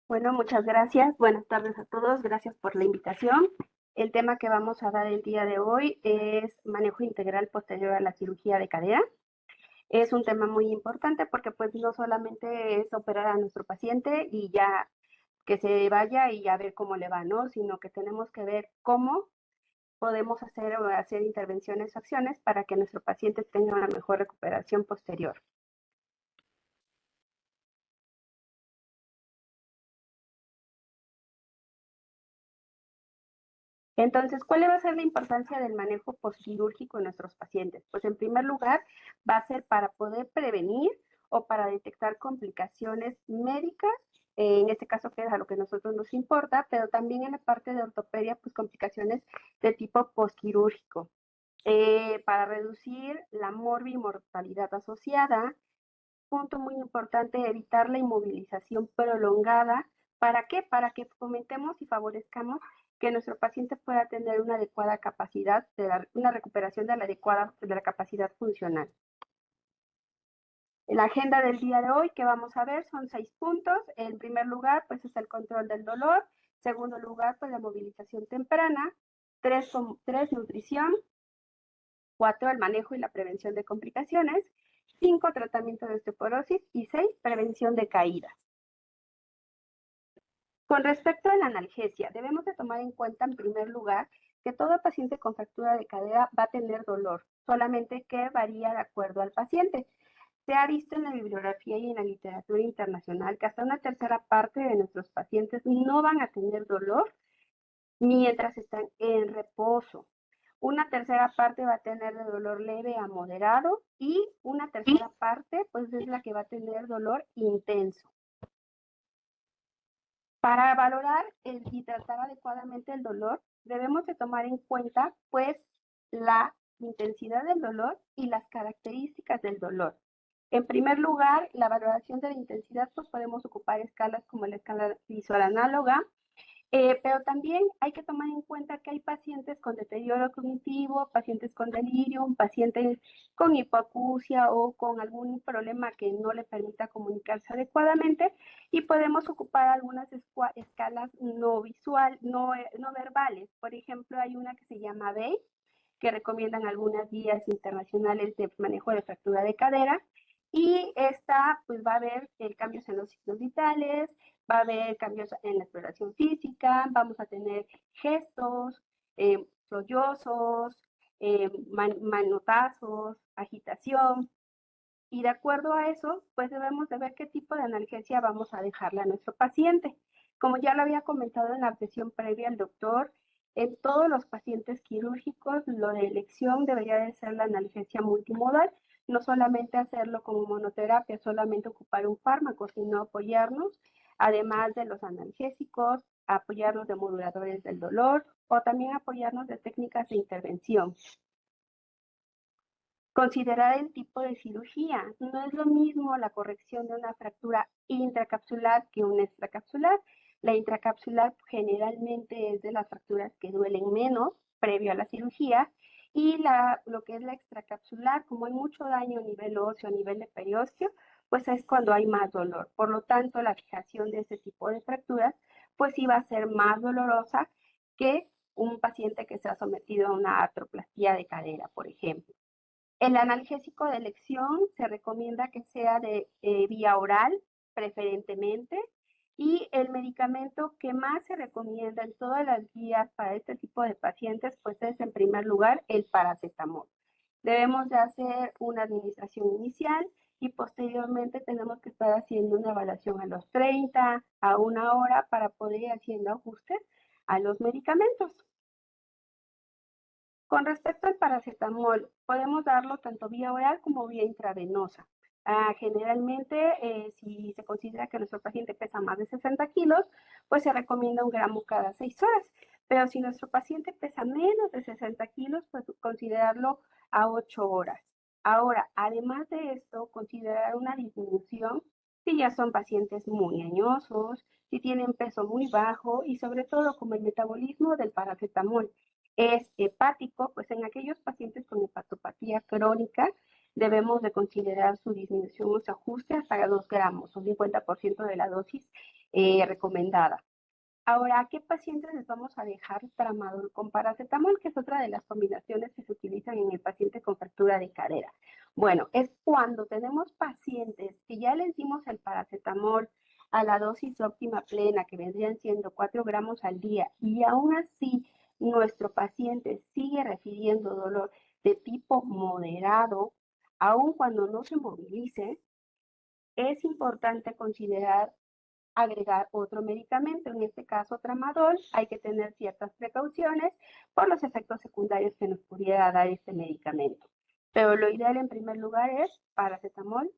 Bueno, muchas gracias. Buenas tardes a todos. Gracias por la invitación. El tema que vamos a dar el día de hoy es manejo integral posterior a la cirugía de cadera. Es un tema muy importante porque pues no solamente es operar a nuestro paciente y ya que se vaya y ya ver cómo le va, ¿no? Sino que tenemos que ver cómo podemos hacer intervenciones o acciones para que nuestro paciente tenga una mejor recuperación posterior. Entonces, ¿cuál va a ser la importancia del manejo postquirúrgico en nuestros pacientes? Pues en primer lugar, va a ser para poder prevenir o para detectar complicaciones médicas, en este caso que es a lo que a nosotros nos importa, pero también en la parte de ortopedia, pues complicaciones de tipo postquirúrgico. Para reducir la morbimortalidad asociada, punto muy importante, evitar la inmovilización prolongada. ¿Para qué? Para que fomentemos y favorezcamos que nuestro paciente pueda tener una adecuada capacidad, una recuperación de la capacidad funcional. La agenda del día de hoy que vamos a ver son 6 puntos. En primer lugar, pues es el control del dolor. En segundo lugar, pues la movilización temprana. 3, nutrición. 4, el manejo y la prevención de complicaciones. 5, tratamiento de osteoporosis. Y 6, prevención de caídas. Con respecto a la analgesia, debemos de tomar en cuenta en primer lugar que todo paciente con fractura de cadera va a tener dolor, solamente que varía de acuerdo al paciente. Se ha visto en la bibliografía y en la literatura internacional que hasta una tercera parte de nuestros pacientes no van a tener dolor mientras están en reposo. Una tercera parte va a tener de dolor leve a moderado y una tercera parte pues es la que va a tener dolor intenso. Para valorar y tratar adecuadamente el dolor, debemos de tomar en cuenta pues la intensidad del dolor y las características del dolor. En primer lugar, la valoración de la intensidad, pues podemos ocupar escalas como la escala visual análoga, pero también hay que tomar en cuenta que hay pacientes con deterioro cognitivo, pacientes con delirium, pacientes con hipoacusia o con algún problema que no le permita comunicarse adecuadamente y podemos ocupar algunas escalas no visual, no verbales. Por ejemplo, hay una que se llama BEI, que recomiendan algunas guías internacionales de manejo de fractura de cadera, y esta pues va a haber cambios en los signos vitales, va a haber cambios en la exploración física, vamos a tener gestos, sollozos, manotazos, agitación, y de acuerdo a eso, pues debemos de ver qué tipo de analgesia vamos a dejarle a nuestro paciente. Como ya lo había comentado en la sesión previa el doctor, en todos los pacientes quirúrgicos, lo de elección debería de ser la analgesia multimodal, no solamente hacerlo como monoterapia, solamente ocupar un fármaco, sino apoyarnos, además de los analgésicos, apoyarnos de moduladores del dolor o también apoyarnos de técnicas de intervención. Considerar el tipo de cirugía. No es lo mismo la corrección de una fractura intracapsular que una extracapsular. La intracapsular generalmente es de las fracturas que duelen menos previo a la cirugía, y lo que es la extracapsular, como hay mucho daño a nivel óseo, a nivel de periósteo, pues es cuando hay más dolor. Por lo tanto, la fijación de ese tipo de fracturas pues sí va a ser más dolorosa que un paciente que se ha sometido a una artroplastia de cadera, por ejemplo. El analgésico de elección se recomienda que sea de vía oral, preferentemente, y el medicamento que más se recomienda en todas las guías para este tipo de pacientes, pues es en primer lugar el paracetamol. Debemos de hacer una administración inicial y posteriormente tenemos que estar haciendo una evaluación a los 30, a una hora para poder ir haciendo ajustes a los medicamentos. Con respecto al paracetamol, podemos darlo tanto vía oral como vía intravenosa. Generalmente, si se considera que nuestro paciente pesa más de 60 kilos, pues se recomienda 1 gramo cada 6 horas. Pero si nuestro paciente pesa menos de 60 kilos, pues considerarlo a 8 horas. Ahora, además de esto, considerar una disminución si ya son pacientes muy añosos, si tienen peso muy bajo y sobre todo como el metabolismo del paracetamol es hepático, pues en aquellos pacientes con hepatopatía crónica debemos de considerar su disminución o su ajuste hasta 2 gramos o 50% de la dosis recomendada. Ahora, ¿a qué pacientes les vamos a dejar tramadol con paracetamol? Que es otra de las combinaciones que se utilizan en el paciente con fractura de cadera. Bueno, es cuando tenemos pacientes que ya les dimos el paracetamol a la dosis óptima plena, que vendrían siendo 4 gramos al día, y aún así nuestro paciente sigue refiriendo dolor de tipo moderado, aun cuando no se movilice, es importante considerar agregar otro medicamento, en este caso tramadol. Hay que tener ciertas precauciones por los efectos secundarios que nos pudiera dar este medicamento. Pero lo ideal en primer lugar es paracetamol.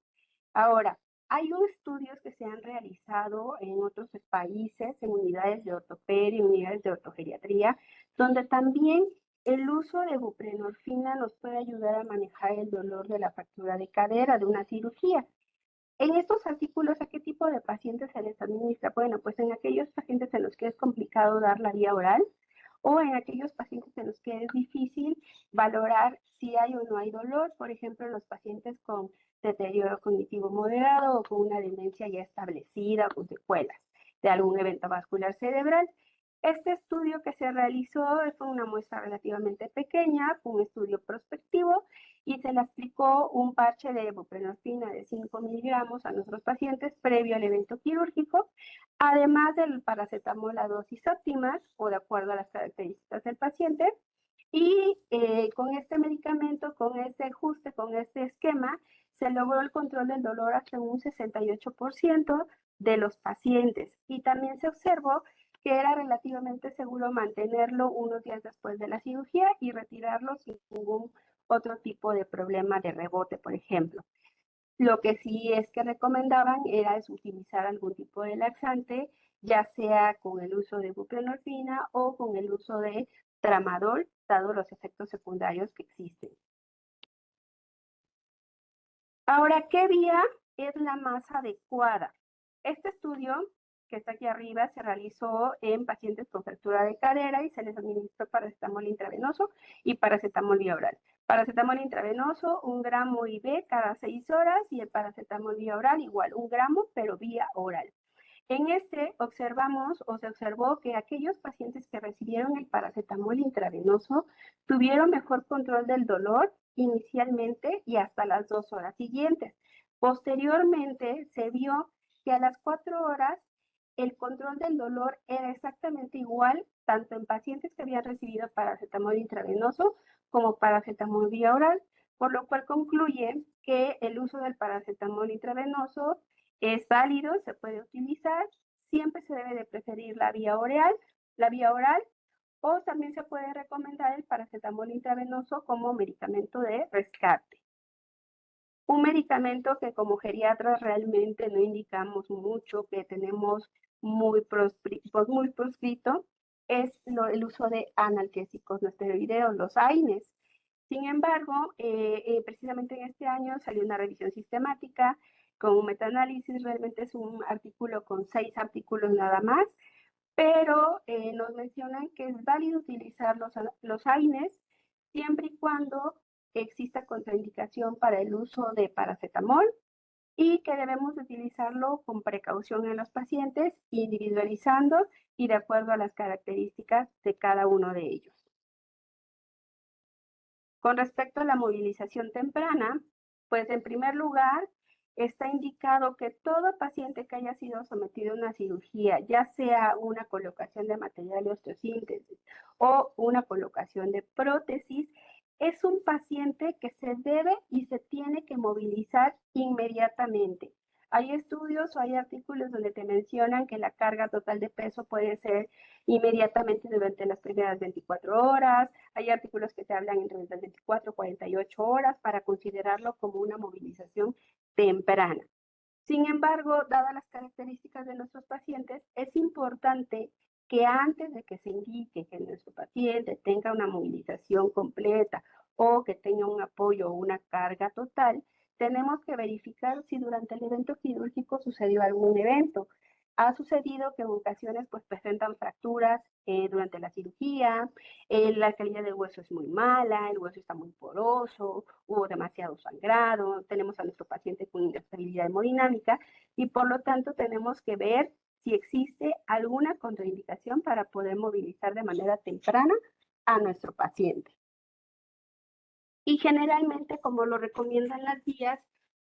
Ahora, hay estudios que se han realizado en otros países, en unidades de ortopedia, unidades de ortogeriatría, donde también el uso de buprenorfina nos puede ayudar a manejar el dolor de la fractura de cadera, de una cirugía. En estos artículos, ¿a qué tipo de pacientes se les administra? Bueno, pues en aquellos pacientes en los que es complicado dar la vía oral o en aquellos pacientes en los que es difícil valorar si hay o no hay dolor, por ejemplo, en los pacientes con deterioro cognitivo moderado o con una demencia ya establecida o con secuelas de algún evento vascular cerebral. Este estudio que se realizó fue una muestra relativamente pequeña, fue un estudio prospectivo y se le aplicó un parche de buprenorfina de 5 miligramos a nuestros pacientes previo al evento quirúrgico, además del paracetamol a dosis óptimas o de acuerdo a las características del paciente. Y con este medicamento, con este ajuste, con este esquema, se logró el control del dolor hasta un 68% de los pacientes. Y también se observó que era relativamente seguro mantenerlo unos días después de la cirugía y retirarlo sin ningún otro tipo de problema de rebote, por ejemplo. Lo que sí es que recomendaban era utilizar algún tipo de laxante, ya sea con el uso de buprenorfina o con el uso de tramadol, dado los efectos secundarios que existen. Ahora, ¿qué vía es la más adecuada? Este estudio que está aquí arriba se realizó en pacientes con fractura de cadera y se les administró paracetamol intravenoso y paracetamol vía oral. Paracetamol intravenoso, 1 gramo IV cada 6 horas y el paracetamol vía oral igual, 1 gramo pero vía oral. En este observamos o se observó que aquellos pacientes que recibieron el paracetamol intravenoso tuvieron mejor control del dolor inicialmente y hasta las 2 horas siguientes. Posteriormente se vio que a las 4 horas el control del dolor era exactamente igual tanto en pacientes que habían recibido paracetamol intravenoso como paracetamol vía oral, por lo cual concluye que el uso del paracetamol intravenoso es válido, se puede utilizar, siempre se debe de preferir la vía oral o también se puede recomendar el paracetamol intravenoso como medicamento de rescate. Un medicamento que como geriatras realmente no indicamos mucho, que tenemos muy proscrito, es el uso de analgésicos no esteroideos, los AINES. Sin embargo, precisamente en este año salió una revisión sistemática con un metaanálisis, realmente es un artículo con 6 artículos nada más, pero nos mencionan que es válido utilizar los AINES siempre y cuando exista contraindicación para el uso de paracetamol y que debemos utilizarlo con precaución en los pacientes, individualizando y de acuerdo a las características de cada uno de ellos. Con respecto a la movilización temprana, pues en primer lugar, está indicado que todo paciente que haya sido sometido a una cirugía, ya sea una colocación de material de osteosíntesis o una colocación de prótesis, es un paciente que se debe y se tiene que movilizar inmediatamente. Hay estudios o hay artículos donde te mencionan que la carga total de peso puede ser inmediatamente durante las primeras 24 horas. Hay artículos que te hablan entre las 24 y 48 horas para considerarlo como una movilización temprana. Sin embargo, dadas las características de nuestros pacientes, es importante que antes de que se indique que nuestro paciente tenga una movilización completa o que tenga un apoyo o una carga total, tenemos que verificar si durante el evento quirúrgico sucedió algún evento. Ha sucedido que en ocasiones pues presentan fracturas durante la cirugía, la calidad del hueso es muy mala, el hueso está muy poroso, hubo demasiado sangrado, tenemos a nuestro paciente con inestabilidad hemodinámica y por lo tanto tenemos que ver si existe alguna contraindicación para poder movilizar de manera temprana a nuestro paciente. Y generalmente, como lo recomiendan las guías,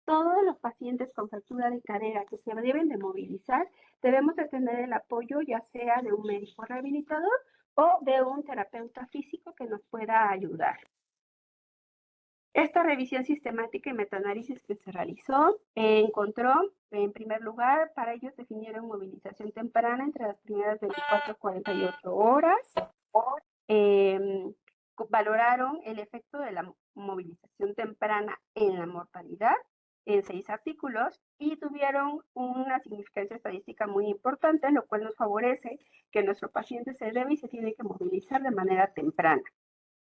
todos los pacientes con fractura de cadera que se deben de movilizar, debemos de tener el apoyo ya sea de un médico rehabilitador o de un terapeuta físico que nos pueda ayudar. Esta revisión sistemática y metaanálisis que se realizó encontró, en primer lugar, para ellos definieron movilización temprana entre las primeras 24 a 48 horas. Valoraron el efecto de la movilización temprana en la mortalidad en 6 artículos y tuvieron una significancia estadística muy importante, lo cual nos favorece que nuestro paciente se debe y se tiene que movilizar de manera temprana.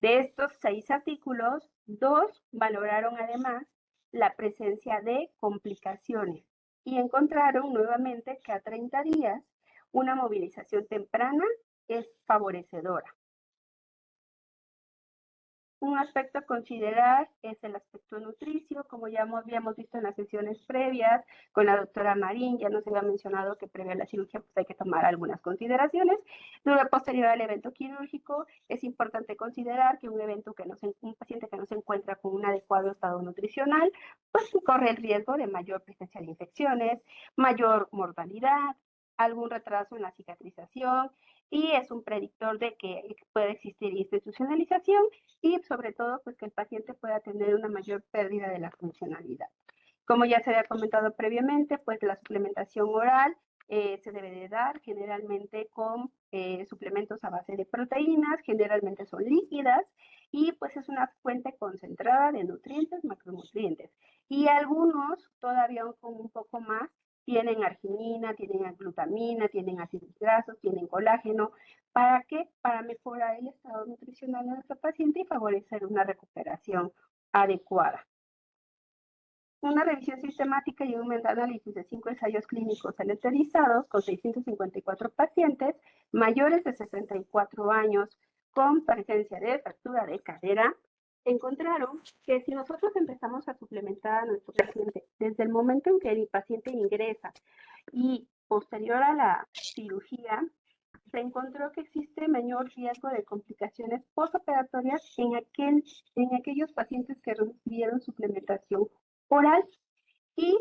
De estos 6 artículos, 2 valoraron además la presencia de complicaciones y encontraron nuevamente que a 30 días una movilización temprana es favorecedora. Un aspecto a considerar es el aspecto nutricio, como ya habíamos visto en las sesiones previas con la doctora Marín, ya nos había mencionado que previo a la cirugía pues hay que tomar algunas consideraciones. Luego, posterior al evento quirúrgico, es importante considerar que un paciente que no se encuentra con un adecuado estado nutricional, pues corre el riesgo de mayor presencia de infecciones, mayor mortalidad, algún retraso en la cicatrización, y es un predictor de que puede existir institucionalización y sobre todo pues que el paciente pueda tener una mayor pérdida de la funcionalidad. Como ya se había comentado previamente, pues la suplementación oral se debe de dar generalmente con suplementos a base de proteínas, generalmente son líquidas y pues es una fuente concentrada de nutrientes, macronutrientes y algunos todavía con un poco más tienen arginina, tienen glutamina, tienen ácidos grasos, tienen colágeno. ¿Para qué? Para mejorar el estado nutricional de nuestro paciente y favorecer una recuperación adecuada. Una revisión sistemática y un metaanálisis de 5 ensayos clínicos aleatorizados con 654 pacientes mayores de 64 años con presencia de fractura de cadera, encontraron que si nosotros empezamos a suplementar a nuestro paciente desde el momento en que el paciente ingresa y posterior a la cirugía, se encontró que existe mayor riesgo de complicaciones postoperatorias en aquellos pacientes que recibieron suplementación oral y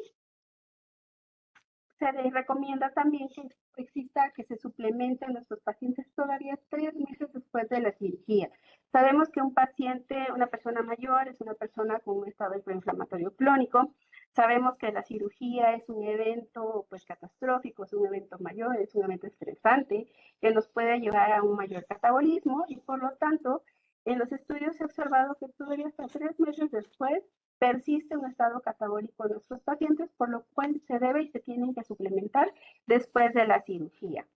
se les recomienda también que se suplemente a nuestros pacientes todavía 3 meses después de la cirugía. Sabemos que un paciente, una persona mayor, es una persona con un estado inflamatorio crónico. Sabemos que la cirugía es un evento pues catastrófico, es un evento mayor, es un evento estresante que nos puede llevar a un mayor catabolismo y por lo tanto en los estudios se ha observado que todavía hasta 3 meses después persiste un estado catabólico en nuestros pacientes, por lo cual se debe y se tienen que suplementar después de la cirugía.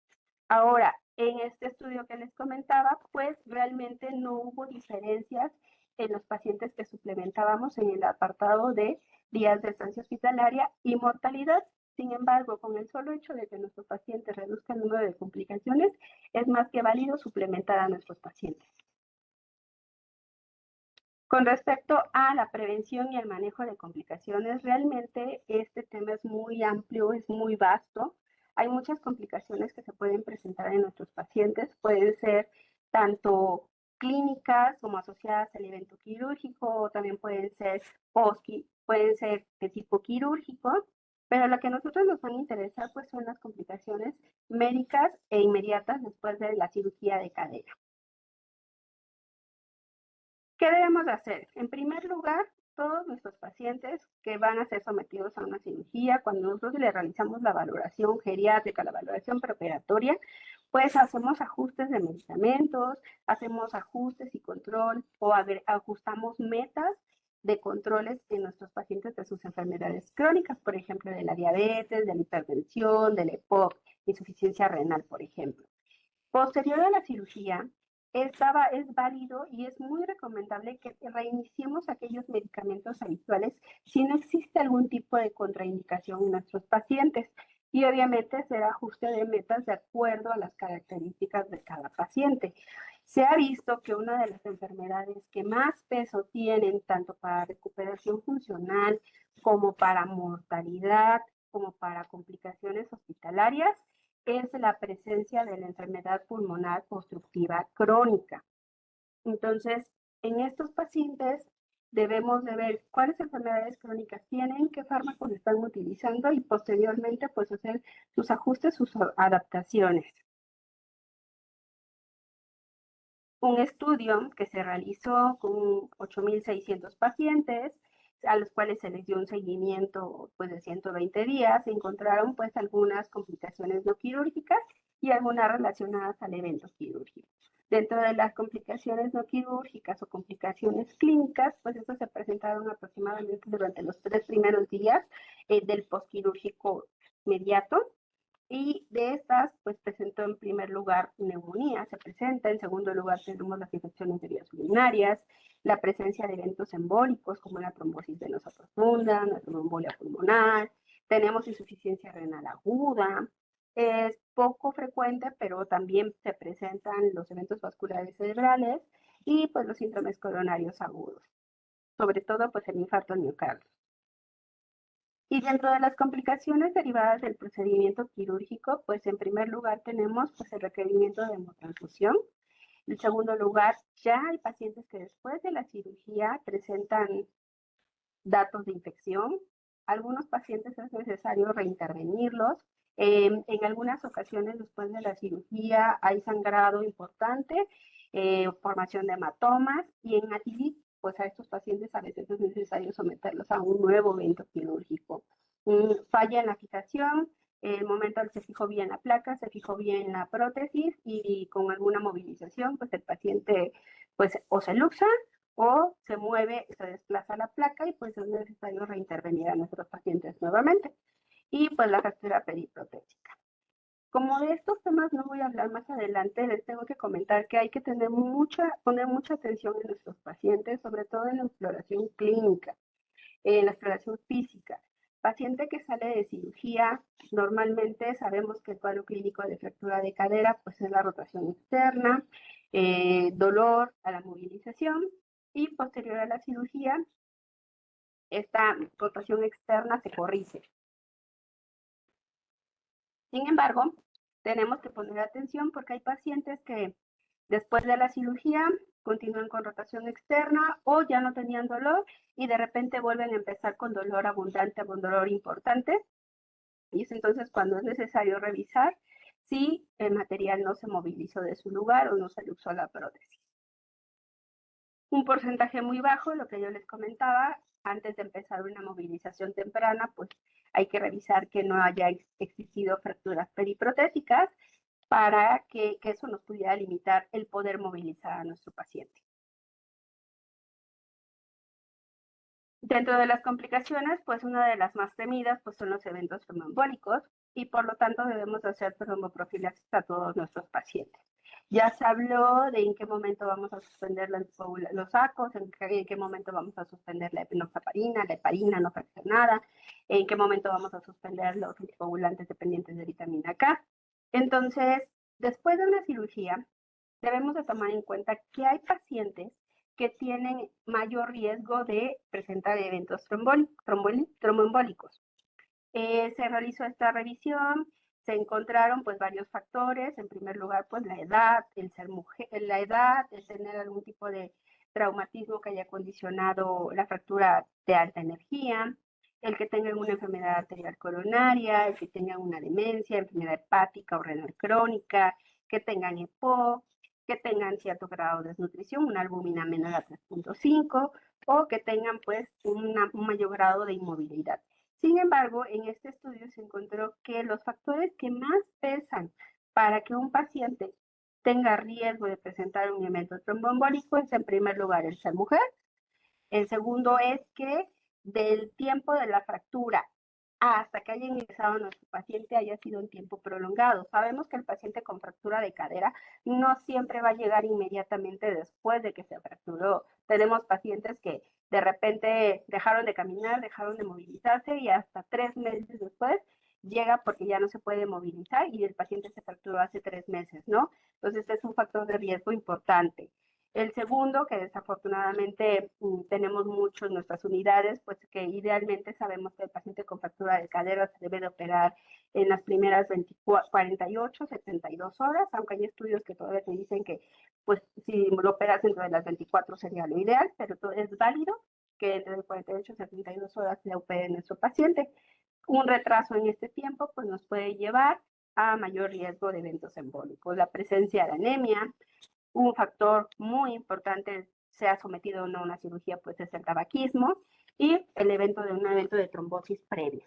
Ahora, en este estudio que les comentaba, pues realmente no hubo diferencias en los pacientes que suplementábamos en el apartado de días de estancia hospitalaria y mortalidad. Sin embargo, con el solo hecho de que nuestros pacientes reduzcan el número de complicaciones, es más que válido suplementar a nuestros pacientes. Con respecto a la prevención y el manejo de complicaciones, realmente este tema es muy amplio, es muy vasto. Hay muchas complicaciones que se pueden presentar en nuestros pacientes, pueden ser tanto clínicas como asociadas al evento quirúrgico, o también pueden ser de tipo quirúrgico, pero lo que a nosotros nos van a interesar pues son las complicaciones médicas e inmediatas después de la cirugía de cadera. ¿Qué debemos de hacer? En primer lugar, todos nuestros pacientes que van a ser sometidos a una cirugía, cuando nosotros le realizamos la valoración geriátrica, la valoración preoperatoria, pues hacemos ajustes de medicamentos, hacemos ajustes y control o ajustamos metas de controles en nuestros pacientes de sus enfermedades crónicas, por ejemplo, de la diabetes, de la hipertensión, de la EPOC, insuficiencia renal, por ejemplo. Posterior a la cirugía, es válido y es muy recomendable que reiniciemos aquellos medicamentos habituales si no existe algún tipo de contraindicación en nuestros pacientes. y obviamente hacer ajuste de metas de acuerdo a las características de cada paciente. Se ha visto que una de las enfermedades que más peso tienen, tanto para recuperación funcional como para mortalidad, como para complicaciones hospitalarias, es la presencia de la enfermedad pulmonar obstructiva crónica. Entonces, en estos pacientes debemos de ver cuáles enfermedades crónicas tienen, qué fármacos están utilizando y posteriormente pues hacer sus ajustes, sus adaptaciones. Un estudio que se realizó con 8.600 pacientes, a los cuales se les dio un seguimiento pues, de 120 días, se encontraron pues algunas complicaciones no quirúrgicas y algunas relacionadas al evento quirúrgico. Dentro de las complicaciones no quirúrgicas o complicaciones clínicas, pues estas se presentaron aproximadamente durante los 3 primeros días del postquirúrgico inmediato. Y de estas, pues presentó en primer lugar neumonía, se presenta, en segundo lugar tenemos las infecciones de vías urinarias, la presencia de eventos embólicos como la trombosis venosa profunda, la tromboembolia pulmonar, tenemos insuficiencia renal aguda, es poco frecuente, pero también se presentan los eventos vasculares cerebrales y pues los síndromes coronarios agudos, sobre todo pues el infarto al miocardio. Y dentro de las complicaciones derivadas del procedimiento quirúrgico, pues en primer lugar tenemos pues el requerimiento de hemotransfusión. En segundo lugar, ya hay pacientes que después de la cirugía presentan datos de infección. Algunos pacientes es necesario reintervenirlos. En algunas ocasiones después de la cirugía hay sangrado importante, formación de hematomas y en ATV, pues a estos pacientes a veces es necesario someterlos a un nuevo evento quirúrgico. Falla en la fijación, el momento se fijó bien la placa, se fijó bien la prótesis y con alguna movilización, pues el paciente pues o se luxa o se mueve, se desplaza la placa y pues es necesario reintervenir a nuestros pacientes nuevamente. Y pues la fractura periprotésica. Como de estos temas no voy a hablar más adelante, les tengo que comentar que hay que poner mucha atención en nuestros pacientes, sobre todo en la exploración clínica, en la exploración física. Paciente que sale de cirugía, normalmente sabemos que el cuadro clínico de fractura de cadera pues es la rotación externa, dolor a la movilización y posterior a la cirugía, esta rotación externa se corrige. Sin embargo, tenemos que poner atención porque hay pacientes que después de la cirugía continúan con rotación externa o ya no tenían dolor y de repente vuelven a empezar con dolor abundante, con dolor importante. Y es entonces cuando es necesario revisar si el material no se movilizó de su lugar o no se luxó la prótesis. Un porcentaje muy bajo, lo que yo les comentaba, antes de empezar una movilización temprana, pues hay que revisar que no haya existido fracturas periprotésicas para que eso nos pudiera limitar el poder movilizar a nuestro paciente. Dentro de las complicaciones, pues una de las más temidas pues, son los eventos tromboembólicos y por lo tanto debemos hacer tromboprofilaxis a todos nuestros pacientes. Ya se habló de en qué momento vamos a suspender los sacos, en qué momento vamos a suspender la enoxaparina, la heparina no fraccionada, en qué momento vamos a suspender los anticoagulantes dependientes de vitamina K. Entonces, después de una cirugía, debemos de tomar en cuenta que hay pacientes que tienen mayor riesgo de presentar eventos tromboembólicos. Se realizó esta revisión, se encontraron pues varios factores, en primer lugar pues la edad, el ser mujer, la edad, el tener algún tipo de traumatismo que haya condicionado la fractura de alta energía, el que tengan una enfermedad arterial coronaria, el que tengan una demencia, enfermedad hepática o renal crónica, que tengan EPOC, que tengan cierto grado de desnutrición, una albúmina menor a 3.5 o que tengan pues un mayor grado de inmovilidad. Sin embargo, en este estudio se encontró que los factores que más pesan para que un paciente tenga riesgo de presentar un evento tromboembólico es en primer lugar el ser mujer, el segundo es que del tiempo de la fractura hasta que haya ingresado nuestro paciente haya sido un tiempo prolongado. Sabemos que el paciente con fractura de cadera no siempre va a llegar inmediatamente después de que se fracturó. Tenemos pacientes que de repente dejaron de caminar, dejaron de movilizarse y hasta 3 meses después llega porque ya no se puede movilizar y el paciente se fracturó hace 3 meses, ¿no? Entonces, este es un factor de riesgo importante. El segundo, que desafortunadamente tenemos mucho en nuestras unidades, pues que idealmente sabemos que el paciente con fractura de cadera se debe de operar en las primeras 48, 72 horas, aunque hay estudios que todavía te dicen que pues si lo operas dentro de las 24 sería lo ideal, pero es válido que entre 48 y 72 horas se opere nuestro paciente. Un retraso en este tiempo pues nos puede llevar a mayor riesgo de eventos embólicos. La presencia de anemia, un factor muy importante, sea sometido o no a una cirugía, pues es el tabaquismo y el evento de un evento de trombosis previo.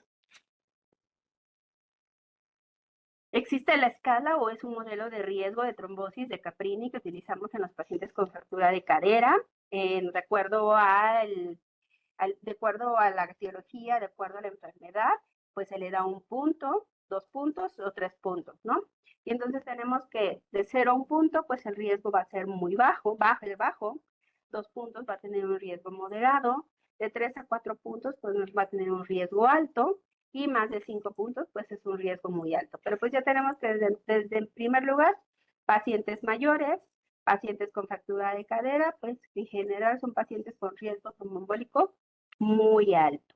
Existe la escala o es un modelo de riesgo de trombosis de Caprini que utilizamos en los pacientes con fractura de cadera, de acuerdo a la etiología, de acuerdo a la enfermedad, pues se le da 1 punto, 2 puntos o 3 puntos, ¿no? Y entonces tenemos que de 0 a 1 punto, pues el riesgo va a ser muy bajo, bajo, 2 puntos va a tener un riesgo moderado, de 3 a 4 puntos, pues va a tener un riesgo alto, y más de 5 puntos, pues es un riesgo muy alto. Pero pues ya tenemos que desde el primer lugar, pacientes mayores, pacientes con fractura de cadera, pues en general son pacientes con riesgo tromboembólico muy alto.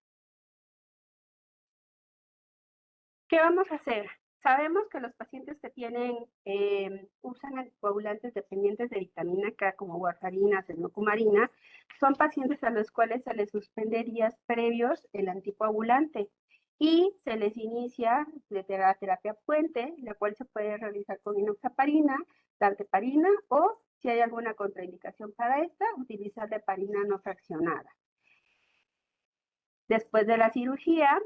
¿Qué vamos a hacer? Sabemos que los pacientes que usan anticoagulantes dependientes de vitamina K como warfarina, fenilcumarina, son pacientes a los cuales se les suspende días previos el anticoagulante y se les inicia de terapia puente, la cual se puede realizar con enoxaparina, dalteparina o, si hay alguna contraindicación para esta, utilizar heparina no fraccionada. Después de la cirugía,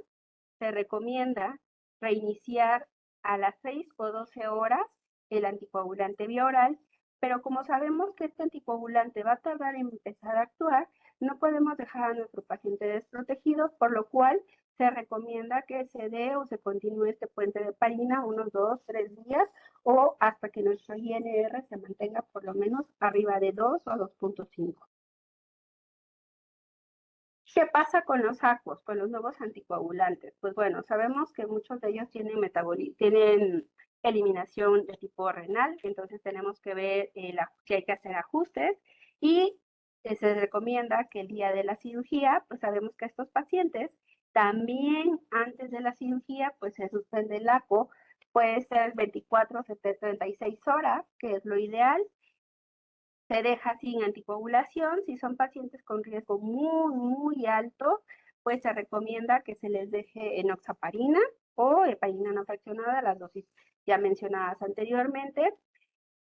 se recomienda reiniciar a las 6 o 12 horas el anticoagulante bioral, pero como sabemos que este anticoagulante va a tardar en empezar a actuar, no podemos dejar a nuestro paciente desprotegido, por lo cual se recomienda que se dé o se continúe este puente de heparina unos 2, 3 días o hasta que nuestro INR se mantenga por lo menos arriba de 2 o 2.5. ¿Qué pasa con los ACOs, con los nuevos anticoagulantes? Pues bueno, sabemos que muchos de ellos tienen eliminación de tipo renal, entonces tenemos que ver si hay que hacer ajustes y se recomienda que el día de la cirugía, pues sabemos que estos pacientes también antes de la cirugía, pues se suspende el ACO, puede ser 24, 36 horas, que es lo ideal. Se deja sin anticoagulación. Si son pacientes con riesgo muy, muy alto, pues se recomienda que se les deje enoxaparina o heparina no fraccionada, las dosis ya mencionadas anteriormente.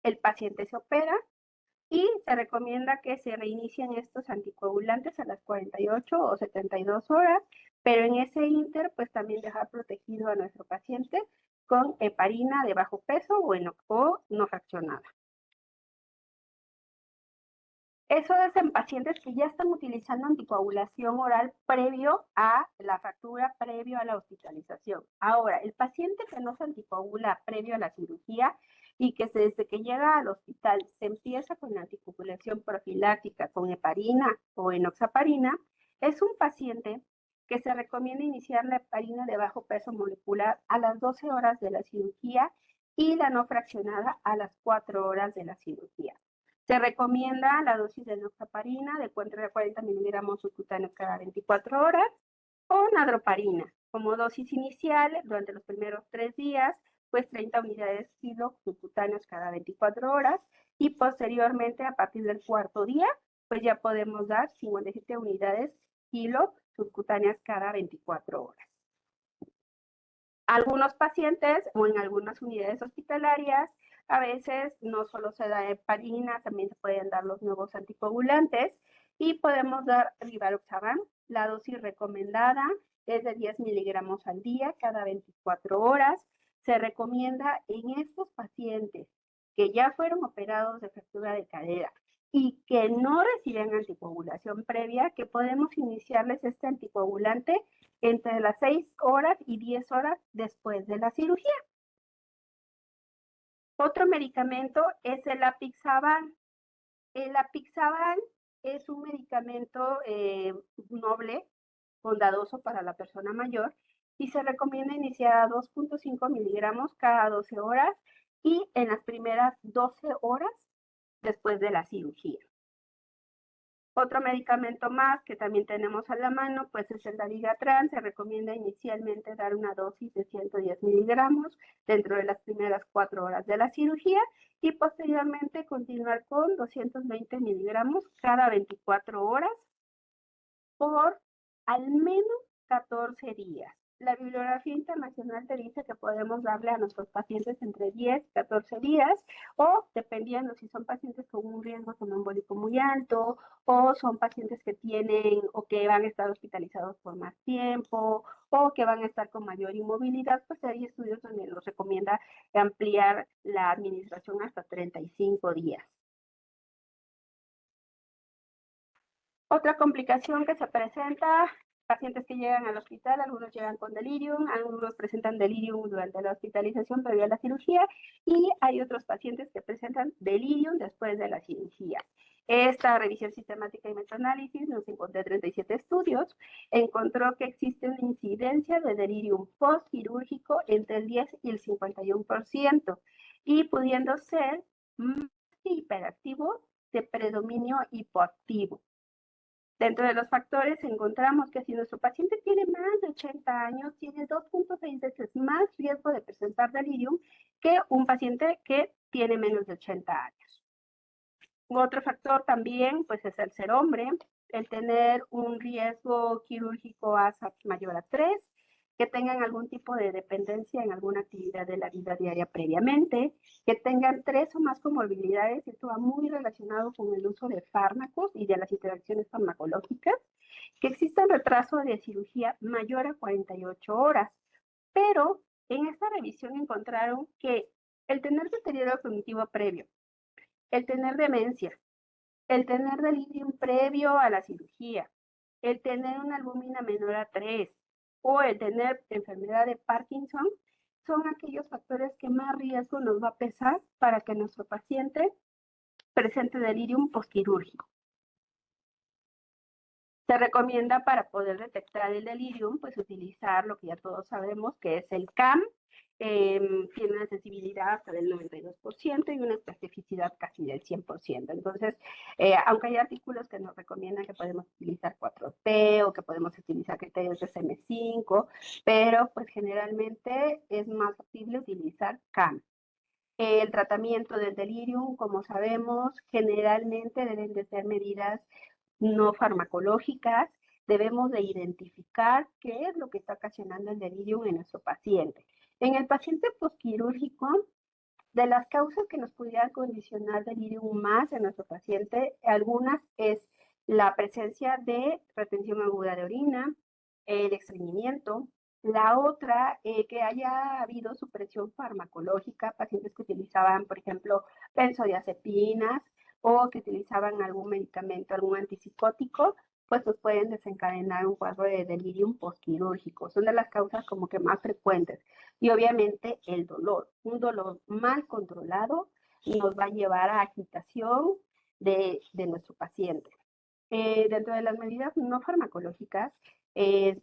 El paciente se opera y se recomienda que se reinicien estos anticoagulantes a las 48 o 72 horas, pero en ese inter, pues también dejar protegido a nuestro paciente con heparina de bajo peso o no fraccionada. Eso es en pacientes que ya están utilizando anticoagulación oral previo a la fractura, previo a la hospitalización. Ahora, el paciente que no se anticoagula previo a la cirugía y que desde que llega al hospital se empieza con anticoagulación profiláctica con heparina o enoxaparina, es un paciente que se recomienda iniciar la heparina de bajo peso molecular a las 12 horas de la cirugía y la no fraccionada a las 4 horas de la cirugía. Se recomienda la dosis de enoxaparina de 40 miligramos subcutáneos cada 24 horas o nadroparina como dosis inicial durante los primeros 3 días, pues 30 unidades kilo subcutáneos cada 24 horas y posteriormente a partir del 4.º día, pues ya podemos dar 57 unidades kilo subcutáneas cada 24 horas. Algunos pacientes o en algunas unidades hospitalarias a veces no solo se da heparina, también se pueden dar los nuevos anticoagulantes y podemos dar rivaroxaban. La dosis recomendada es de 10 miligramos al día cada 24 horas. Se recomienda en estos pacientes que ya fueron operados de fractura de cadera y que no reciben anticoagulación previa, que podemos iniciarles este anticoagulante entre las 6 horas y 10 horas después de la cirugía. Otro medicamento es el apixaban. El apixaban es un medicamento noble, bondadoso para la persona mayor y se recomienda iniciar a 2.5 miligramos cada 12 horas y en las primeras 12 horas después de la cirugía. Otro medicamento más que también tenemos a la mano, pues es el dabigatran. Se recomienda inicialmente dar una dosis de 110 miligramos dentro de las primeras 4 horas de la cirugía y posteriormente continuar con 220 miligramos cada 24 horas por al menos 14 días. La bibliografía internacional te dice que podemos darle a nuestros pacientes entre 10 y 14 días o dependiendo si son pacientes con un riesgo tromboembólico muy alto o son pacientes que tienen o que van a estar hospitalizados por más tiempo o que van a estar con mayor inmovilidad, pues hay estudios donde nos recomienda ampliar la administración hasta 35 días. Otra complicación que se presenta, pacientes que llegan al hospital, algunos llegan con delirium, algunos presentan delirium durante la hospitalización previa a la cirugía y hay otros pacientes que presentan delirium después de la cirugía. Esta revisión sistemática y metaanálisis, nos encontré 37 estudios, encontró que existe una incidencia de delirium postquirúrgico entre el 10 y el 51% y pudiendo ser más hiperactivo de predominio hipoactivo. Dentro de los factores encontramos que si nuestro paciente tiene más de 80 años, tiene 2.6 veces más riesgo de presentar delirium que un paciente que tiene menos de 80 años. Otro factor también pues, es el ser hombre, el tener un riesgo quirúrgico ASAP mayor a 3, que tengan algún tipo de dependencia en alguna actividad de la vida diaria previamente, que tengan 3 o más comorbilidades, esto va muy relacionado con el uso de fármacos y de las interacciones farmacológicas, que exista un retraso de cirugía mayor a 48 horas. Pero en esta revisión encontraron que el tener deterioro cognitivo previo, el tener demencia, el tener delirium previo a la cirugía, el tener una albúmina menor a 3 o el tener enfermedad de Parkinson son aquellos factores que más riesgo nos va a pesar para que nuestro paciente presente delirium postquirúrgico. Se recomienda para poder detectar el delirium, pues utilizar lo que ya todos sabemos que es el CAM. Tiene una sensibilidad hasta del 92% y una especificidad casi del 100%. Entonces, aunque hay artículos que nos recomiendan que podemos utilizar 4T o que podemos utilizar criterios de SM5, pero pues generalmente es más factible utilizar CAM. El tratamiento del delirium, como sabemos, generalmente deben de ser medidas no farmacológicas. Debemos de identificar qué es lo que está ocasionando el delirium en nuestro paciente. En el paciente postquirúrgico, de las causas que nos pudieran condicionar delirium más en nuestro paciente, algunas es la presencia de retención aguda de orina, el estreñimiento. La otra, que haya habido supresión farmacológica, pacientes que utilizaban, por ejemplo, benzodiazepinas o que utilizaban algún medicamento, algún antipsicótico, pues nos pueden desencadenar un cuadro de delirium postquirúrgico. Son de las causas como que más frecuentes. Y obviamente el dolor. Un dolor mal controlado nos va a llevar a agitación de nuestro paciente. Dentro de las medidas no farmacológicas,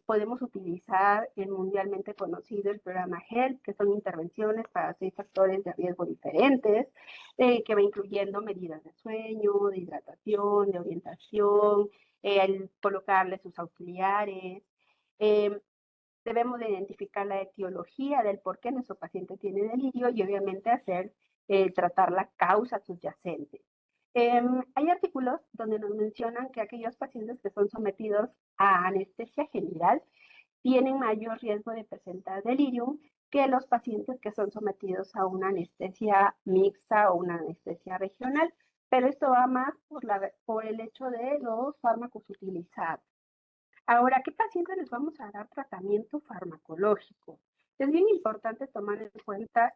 podemos utilizar el mundialmente conocido el programa HELP, que son intervenciones para 6 factores de riesgo diferentes, que va incluyendo medidas de sueño, de hidratación, de orientación, el colocarle sus auxiliares. Debemos de identificar la etiología del por qué nuestro paciente tiene delirio y obviamente tratar la causa subyacente. Hay artículos donde nos mencionan que aquellos pacientes que son sometidos a anestesia general tienen mayor riesgo de presentar delirium que los pacientes que son sometidos a una anestesia mixta o una anestesia regional, pero esto va más por el hecho de los fármacos utilizados. Ahora, ¿qué pacientes les vamos a dar tratamiento farmacológico? Es bien importante tomar en cuenta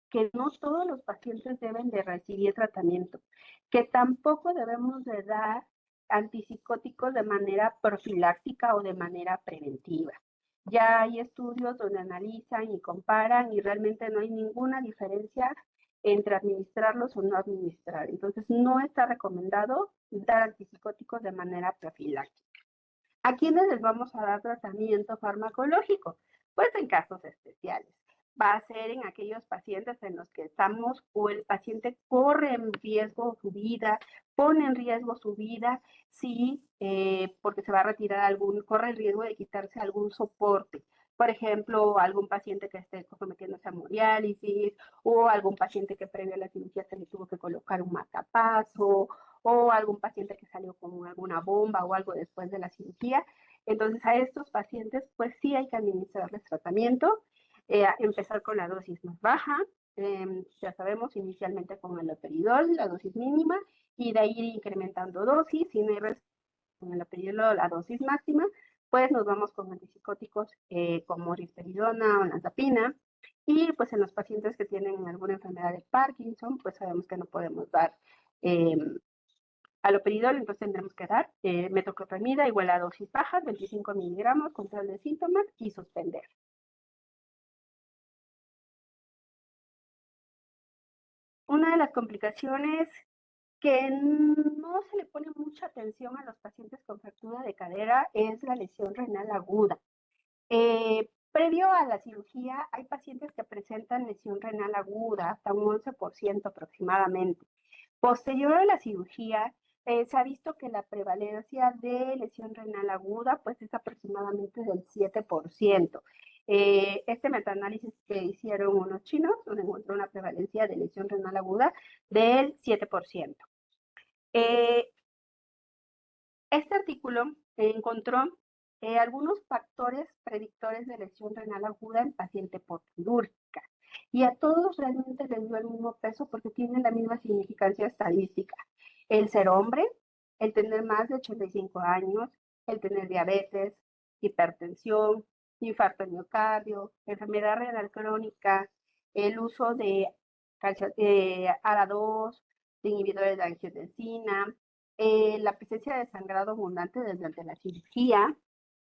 que no todos los pacientes deben de recibir tratamiento, que tampoco debemos de dar antipsicóticos de manera profiláctica o de manera preventiva. Ya hay estudios donde analizan y comparan y realmente no hay ninguna diferencia entre administrarlos o no administrar. Entonces, no está recomendado dar antipsicóticos de manera profiláctica. ¿A quiénes les vamos a dar tratamiento farmacológico? pues en casos especiales. Va a ser en aquellos pacientes en los que estamos o el paciente corre en riesgo su vida, pone en riesgo su vida, sí, porque se va a retirar corre el riesgo de quitarse algún soporte. Por ejemplo, algún paciente que esté sometiéndose a hemodiálisis o algún paciente que previo a la cirugía se le tuvo que colocar un marcapaso o algún paciente que salió con alguna bomba o algo después de la cirugía. Entonces, a estos pacientes, pues sí hay que administrarles tratamiento, empezar con la dosis más baja, ya sabemos, inicialmente con el haloperidol, la dosis mínima, y de ahí ir incrementando dosis, si no hay con el haloperidol la dosis máxima, pues nos vamos con antipsicóticos como risperidona o lanzapina, y pues en los pacientes que tienen alguna enfermedad de Parkinson, pues sabemos que no podemos dar haloperidol, entonces tendremos que dar metoclopramida igual a dosis baja, 25 miligramos, control de síntomas y suspender. Una de las complicaciones que no se le pone mucha atención a los pacientes con fractura de cadera es la lesión renal aguda. Previo a la cirugía, hay pacientes que presentan lesión renal aguda, hasta un 11% aproximadamente. Posterior a la cirugía, se ha visto que la prevalencia de lesión renal aguda pues es aproximadamente del 7%. Este metaanálisis que hicieron unos chinos donde encontró una prevalencia de lesión renal aguda del 7%. Este artículo encontró algunos factores predictores de lesión renal aguda en paciente postquirúrgica y a todos realmente les dio el mismo peso porque tienen la misma significancia estadística. El ser hombre, el tener más de 85 años, el tener diabetes, hipertensión, infarto de miocardio, enfermedad renal crónica, el uso de ARA2, de inhibidores de angiotensina, la presencia de sangrado abundante desde la cirugía,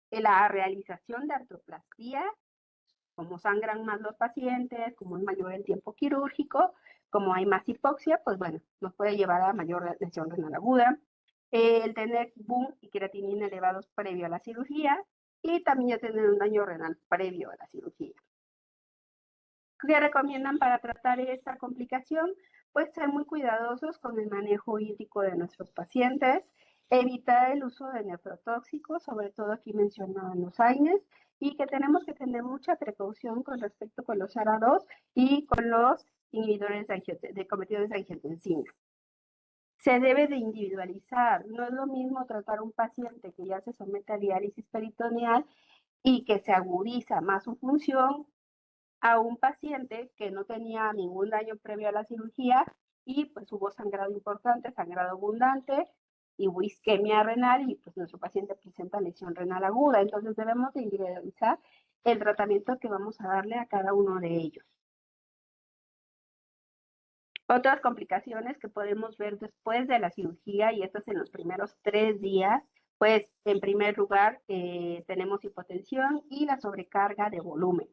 la realización de artroplastia, como sangran más los pacientes, como es mayor el tiempo quirúrgico, como hay más hipoxia, pues bueno, nos puede llevar a mayor lesión renal aguda. El tener BUN y creatinina elevados previo a la cirugía y también ya tener un daño renal previo a la cirugía. ¿Qué recomiendan para tratar esta complicación? Pues ser muy cuidadosos con el manejo hídrico de nuestros pacientes, evitar el uso de nefrotóxicos, sobre todo aquí mencionaban los AINES, y que tenemos que tener mucha precaución con respecto con los ARA2 y con los inhibidores de convertidores de angiotensina. Se debe de individualizar, no es lo mismo tratar a un paciente que ya se somete a diálisis peritoneal y que se agudiza más su función a un paciente que no tenía ningún daño previo a la cirugía y pues hubo sangrado importante, sangrado abundante y hubo isquemia renal y pues nuestro paciente presenta lesión renal aguda. Entonces debemos de individualizar el tratamiento que vamos a darle a cada uno de ellos. Otras complicaciones que podemos ver después de la cirugía, y estas en los primeros 3 días, pues en primer lugar tenemos hipotensión y la sobrecarga de volumen.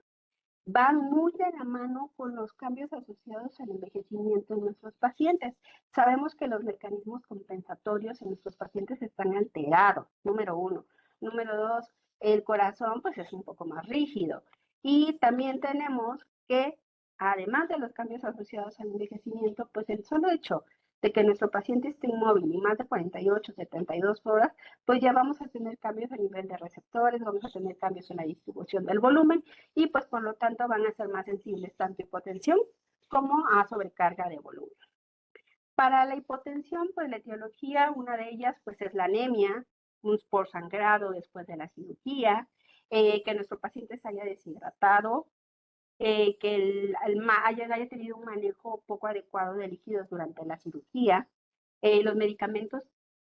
Van muy de la mano con los cambios asociados al envejecimiento en nuestros pacientes. Sabemos que los mecanismos compensatorios en nuestros pacientes están alterados, número 1. Número 2, el corazón pues es un poco más rígido. Y también tenemos que, además de los cambios asociados al envejecimiento, pues el solo hecho de que nuestro paciente esté inmóvil y más de 48, 72 horas, pues ya vamos a tener cambios a nivel de receptores, vamos a tener cambios en la distribución del volumen y pues por lo tanto van a ser más sensibles tanto a hipotensión como a sobrecarga de volumen. Para la hipotensión, pues la etiología, una de ellas pues es la anemia, por sangrado después de la cirugía, que nuestro paciente se haya deshidratado, que haya tenido un manejo poco adecuado de líquidos durante la cirugía. Los medicamentos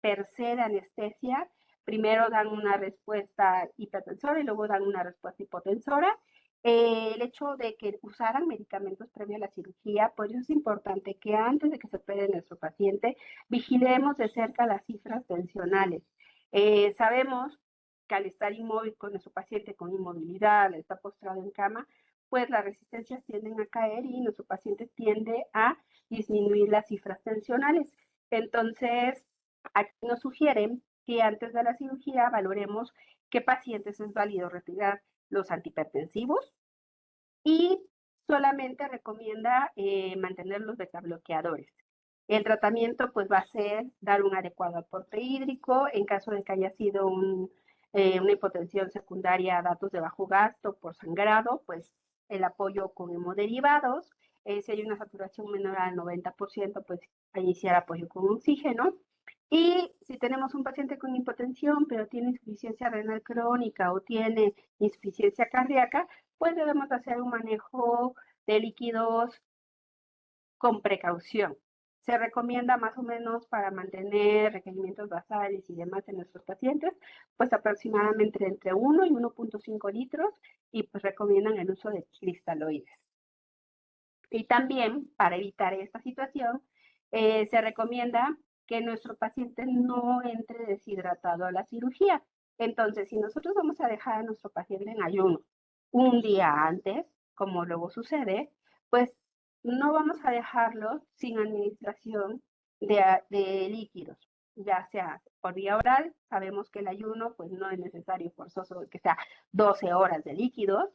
per se de anestesia primero dan una respuesta hipertensora y luego dan una respuesta hipotensora. El hecho de que usaran medicamentos previo a la cirugía, por eso es importante que antes de que se opere nuestro paciente, vigilemos de cerca las cifras tensionales. Sabemos que al estar inmóvil con nuestro paciente con inmovilidad, al estar postrado en cama, pues las resistencias tienden a caer y nuestro paciente tiende a disminuir las cifras tensionales. Entonces, aquí nos sugieren que antes de la cirugía valoremos qué pacientes es válido retirar los antihipertensivos y solamente recomienda mantener los betabloqueadores. El tratamiento pues va a ser dar un adecuado aporte hídrico en caso de que haya sido una hipotensión secundaria a datos de bajo gasto por sangrado, pues el apoyo con hemoderivados. Si hay una saturación menor al 90%, pues iniciar apoyo con oxígeno. Y si tenemos un paciente con hipotensión, pero tiene insuficiencia renal crónica o tiene insuficiencia cardíaca, pues debemos hacer un manejo de líquidos con precaución. Se recomienda más o menos para mantener requerimientos basales y demás en nuestros pacientes, pues aproximadamente entre 1 y 1.5 litros y pues recomiendan el uso de cristaloides. Y también para evitar esta situación, se recomienda que nuestro paciente no entre deshidratado a la cirugía. Entonces, si nosotros vamos a dejar a nuestro paciente en ayuno un día antes, como luego sucede, pues no vamos a dejarlo sin administración de líquidos, ya sea por vía oral. Sabemos que el ayuno pues no es necesario forzoso que sea 12 horas de líquidos.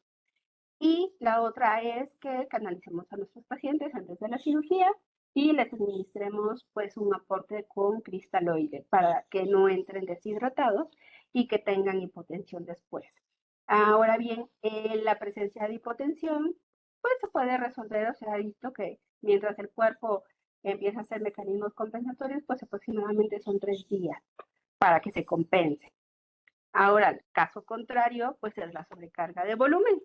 Y la otra es que canalicemos a nuestros pacientes antes de la cirugía y les administremos pues un aporte con cristaloide para que no entren deshidratados y que tengan hipotensión después. Ahora bien, la presencia de hipotensión pues se puede resolver, o sea, ha visto que mientras el cuerpo empieza a hacer mecanismos compensatorios, pues aproximadamente son 3 días para que se compense. Ahora, el caso contrario, pues es la sobrecarga de volumen.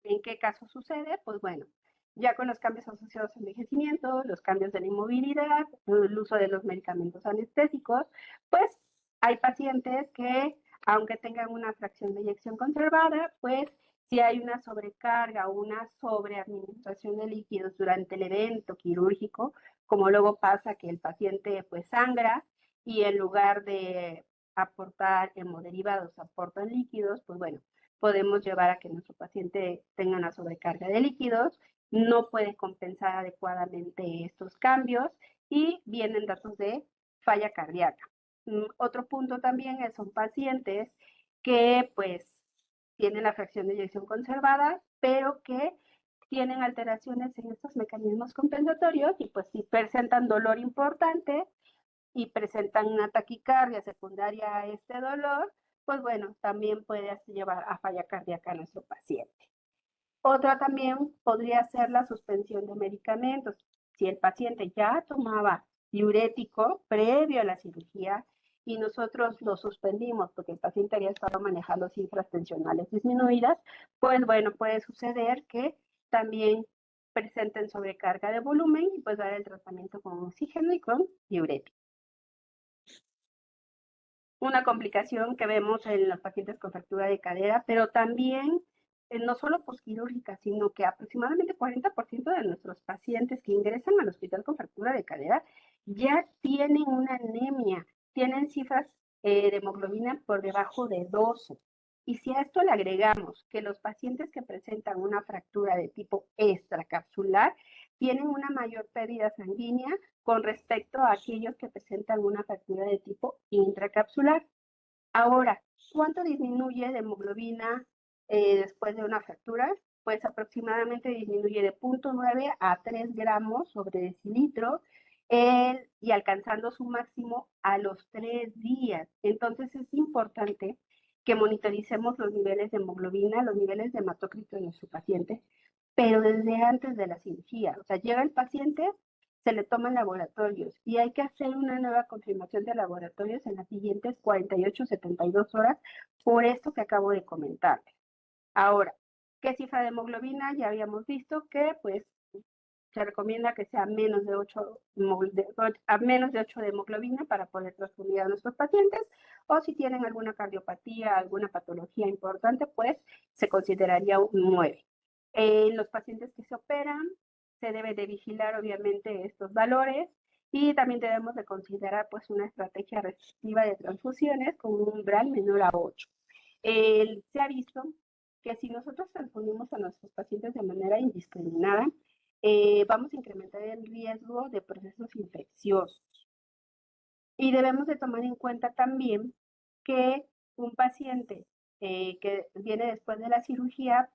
¿En qué caso sucede? Pues bueno, ya con los cambios asociados al envejecimiento, los cambios de la inmovilidad, el uso de los medicamentos anestésicos, pues hay pacientes que, aunque tengan una fracción de eyección conservada, pues si hay una sobrecarga o una sobreadministración de líquidos durante el evento quirúrgico, como luego pasa que el paciente pues sangra y en lugar de aportar hemoderivados, aportan líquidos, pues bueno, podemos llevar a que nuestro paciente tenga una sobrecarga de líquidos, no puede compensar adecuadamente estos cambios y vienen datos de falla cardíaca. Otro punto también son pacientes que pues tienen la fracción de eyección conservada, pero que tienen alteraciones en estos mecanismos compensatorios y pues si presentan dolor importante, y presentan una taquicardia secundaria a este dolor, pues bueno, también puede llevar a falla cardíaca a nuestro paciente. Otra también podría ser la suspensión de medicamentos. Si el paciente ya tomaba diurético previo a la cirugía y nosotros lo suspendimos porque el paciente había estado manejando cifras tensionales disminuidas, pues bueno, puede suceder que también presenten sobrecarga de volumen y pues dar el tratamiento con oxígeno y con diurético. Una complicación que vemos en los pacientes con fractura de cadera, pero también no solo posquirúrgica, sino que aproximadamente 40% de nuestros pacientes que ingresan al hospital con fractura de cadera ya tienen una anemia, tienen cifras de hemoglobina por debajo de 12. Y si a esto le agregamos que los pacientes que presentan una fractura de tipo extracapsular tienen una mayor pérdida sanguínea con respecto a aquellos que presentan una fractura de tipo intracapsular. Ahora, ¿cuánto disminuye de hemoglobina después de una fractura? Pues aproximadamente disminuye de 0.9 a 3 gramos sobre decilitro y alcanzando su máximo a los 3 días. Entonces es importante que monitoricemos los niveles de hemoglobina, los niveles de hematócrito de nuestro paciente, pero desde antes de la cirugía. O sea, llega el paciente, se le toman laboratorios y hay que hacer una nueva confirmación de laboratorios en las siguientes 48, 72 horas por esto que acabo de comentar. Ahora, ¿qué cifra de hemoglobina? Ya habíamos visto que pues se recomienda que sea menos de 8 de hemoglobina para poder transfundir a nuestros pacientes, o si tienen alguna cardiopatía, alguna patología importante, pues se consideraría un 9. En los pacientes que se operan, se debe de vigilar obviamente estos valores y también debemos de considerar pues una estrategia restrictiva de transfusiones con un umbral menor a 8. Se ha visto que si nosotros transfundimos a nuestros pacientes de manera indiscriminada, vamos a incrementar el riesgo de procesos infecciosos. Y debemos de tomar en cuenta también que un paciente que viene después de la cirugía,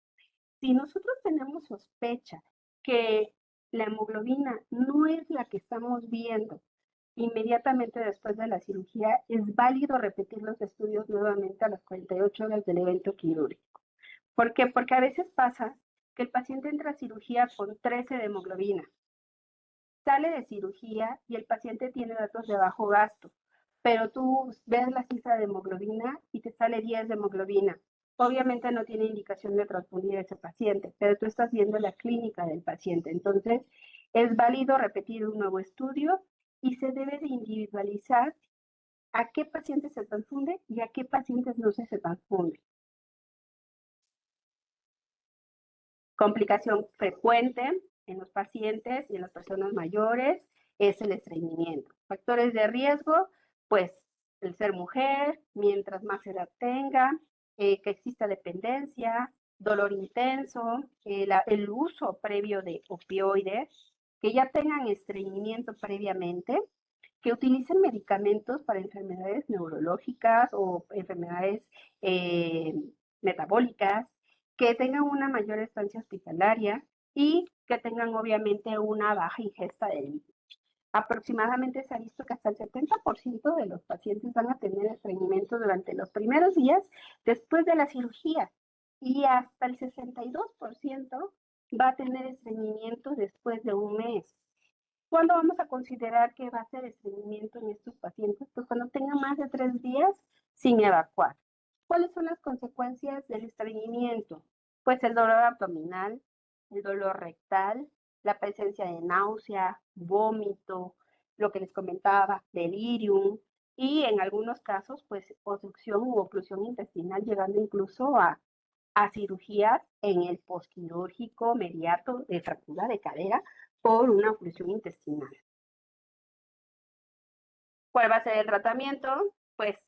si nosotros tenemos sospecha que la hemoglobina no es la que estamos viendo inmediatamente después de la cirugía, es válido repetir los estudios nuevamente a las 48 horas del evento quirúrgico. ¿Por qué? Porque a veces pasa que el paciente entra a cirugía con 13 de hemoglobina, sale de cirugía y el paciente tiene datos de bajo gasto, pero tú ves la cifra de hemoglobina y te sale 10 de hemoglobina. Obviamente no tiene indicación de transfundir a ese paciente, pero tú estás viendo la clínica del paciente. Entonces, es válido repetir un nuevo estudio y se debe de individualizar a qué pacientes se transfunde y a qué pacientes no se transfunde. Complicación frecuente en los pacientes y en las personas mayores es el estreñimiento. Factores de riesgo, pues el ser mujer, mientras más edad tenga, que exista dependencia, dolor intenso, el uso previo de opioides, que ya tengan estreñimiento previamente, que utilicen medicamentos para enfermedades neurológicas o enfermedades metabólicas, que tengan una mayor estancia hospitalaria y que tengan obviamente una baja ingesta de líquidos. Aproximadamente se ha visto que hasta el 70% de los pacientes van a tener estreñimiento durante los primeros días después de la cirugía y hasta el 62% va a tener estreñimiento después de un mes. ¿Cuándo vamos a considerar que va a ser estreñimiento en estos pacientes? Pues cuando tenga más de 3 días sin evacuar. ¿Cuáles son las consecuencias del estreñimiento? Pues el dolor abdominal, el dolor rectal, la presencia de náusea, vómito, lo que les comentaba, delirium, y en algunos casos, pues obstrucción u oclusión intestinal, llegando incluso a cirugías en el posquirúrgico inmediato de fractura de cadera por una oclusión intestinal. ¿Cuál va a ser el tratamiento? Pues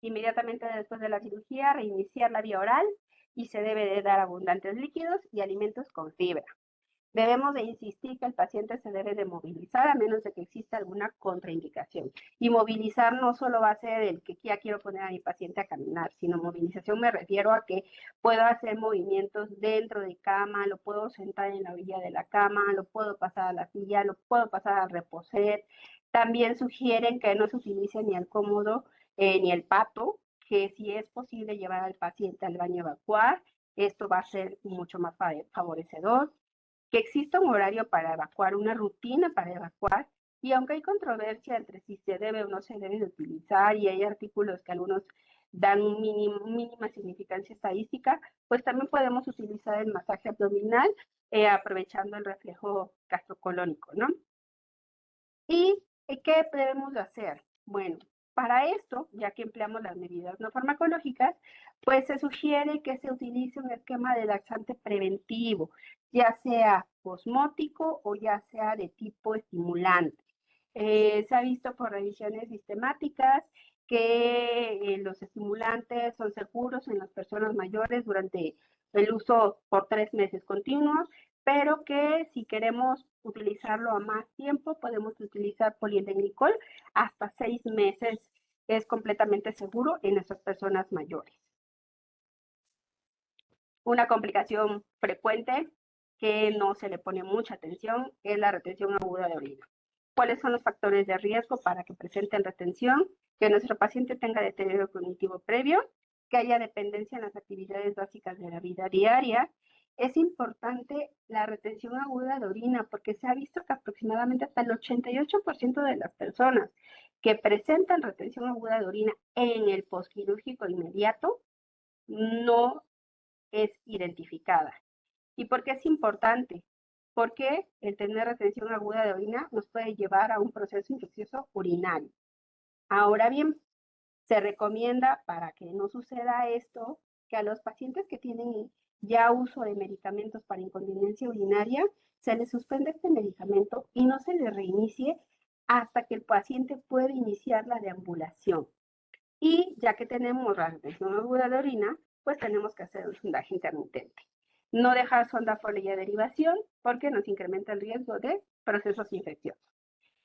inmediatamente después de la cirugía, reiniciar la vía oral y se debe de dar abundantes líquidos y alimentos con fibra. Debemos de insistir que el paciente se debe de movilizar a menos de que exista alguna contraindicación. Y movilizar no solo va a ser el que ya quiero poner a mi paciente a caminar, sino movilización me refiero a que puedo hacer movimientos dentro de cama, lo puedo sentar en la orilla de la cama, lo puedo pasar a la silla, lo puedo pasar al reposer. También sugieren que no se utilice ni el cómodo ni el pato, que si es posible llevar al paciente al baño a evacuar, esto va a ser mucho más favorecedor. Que exista un horario para evacuar, una rutina para evacuar, y aunque hay controversia entre si se debe o no se debe de utilizar, y hay artículos que algunos dan mínima significancia estadística, pues también podemos utilizar el masaje abdominal aprovechando el reflejo gastrocolónico, ¿no? ¿Y qué debemos de hacer? Bueno, para esto, ya que empleamos las medidas no farmacológicas, pues se sugiere que se utilice un esquema de laxante preventivo, ya sea osmótico o ya sea de tipo estimulante. Se ha visto por revisiones sistemáticas que los estimulantes son seguros en las personas mayores durante el uso por 3 meses continuos, pero que si queremos utilizarlo a más tiempo, podemos utilizar polietilenglicol hasta 6 meses. Es completamente seguro en esas personas mayores. Una complicación frecuente que no se le pone mucha atención es la retención aguda de orina. ¿Cuáles son los factores de riesgo para que presenten retención? Que nuestro paciente tenga deterioro cognitivo previo, que haya dependencia en las actividades básicas de la vida diaria. Es importante la retención aguda de orina porque se ha visto que aproximadamente hasta el 88% de las personas que presentan retención aguda de orina en el posquirúrgico inmediato no es identificada. ¿Y por qué es importante? Porque el tener retención aguda de orina nos puede llevar a un proceso infeccioso urinario. Ahora bien, se recomienda para que no suceda esto, que a los pacientes que tienen ya uso de medicamentos para incontinencia urinaria, se les suspende este medicamento y no se les reinicie hasta que el paciente pueda iniciar la deambulación. Y ya que tenemos la retención aguda de orina, pues tenemos que hacer un sondaje intermitente. No dejar sonda, folia y derivación porque nos incrementa el riesgo de procesos infecciosos.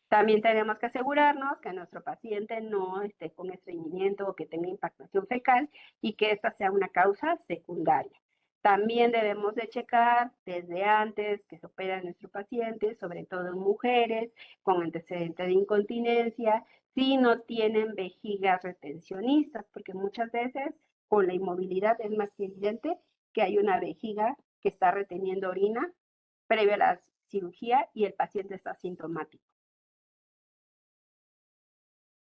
También tenemos que asegurarnos que nuestro paciente no esté con estreñimiento o que tenga impactación fecal y que esta sea una causa secundaria. También debemos de checar desde antes que se opera nuestro paciente, sobre todo en mujeres con antecedente de incontinencia, si no tienen vejigas retencionistas, porque muchas veces con la inmovilidad es más que evidente que hay una vejiga que está reteniendo orina previo a la cirugía y el paciente está asintomático.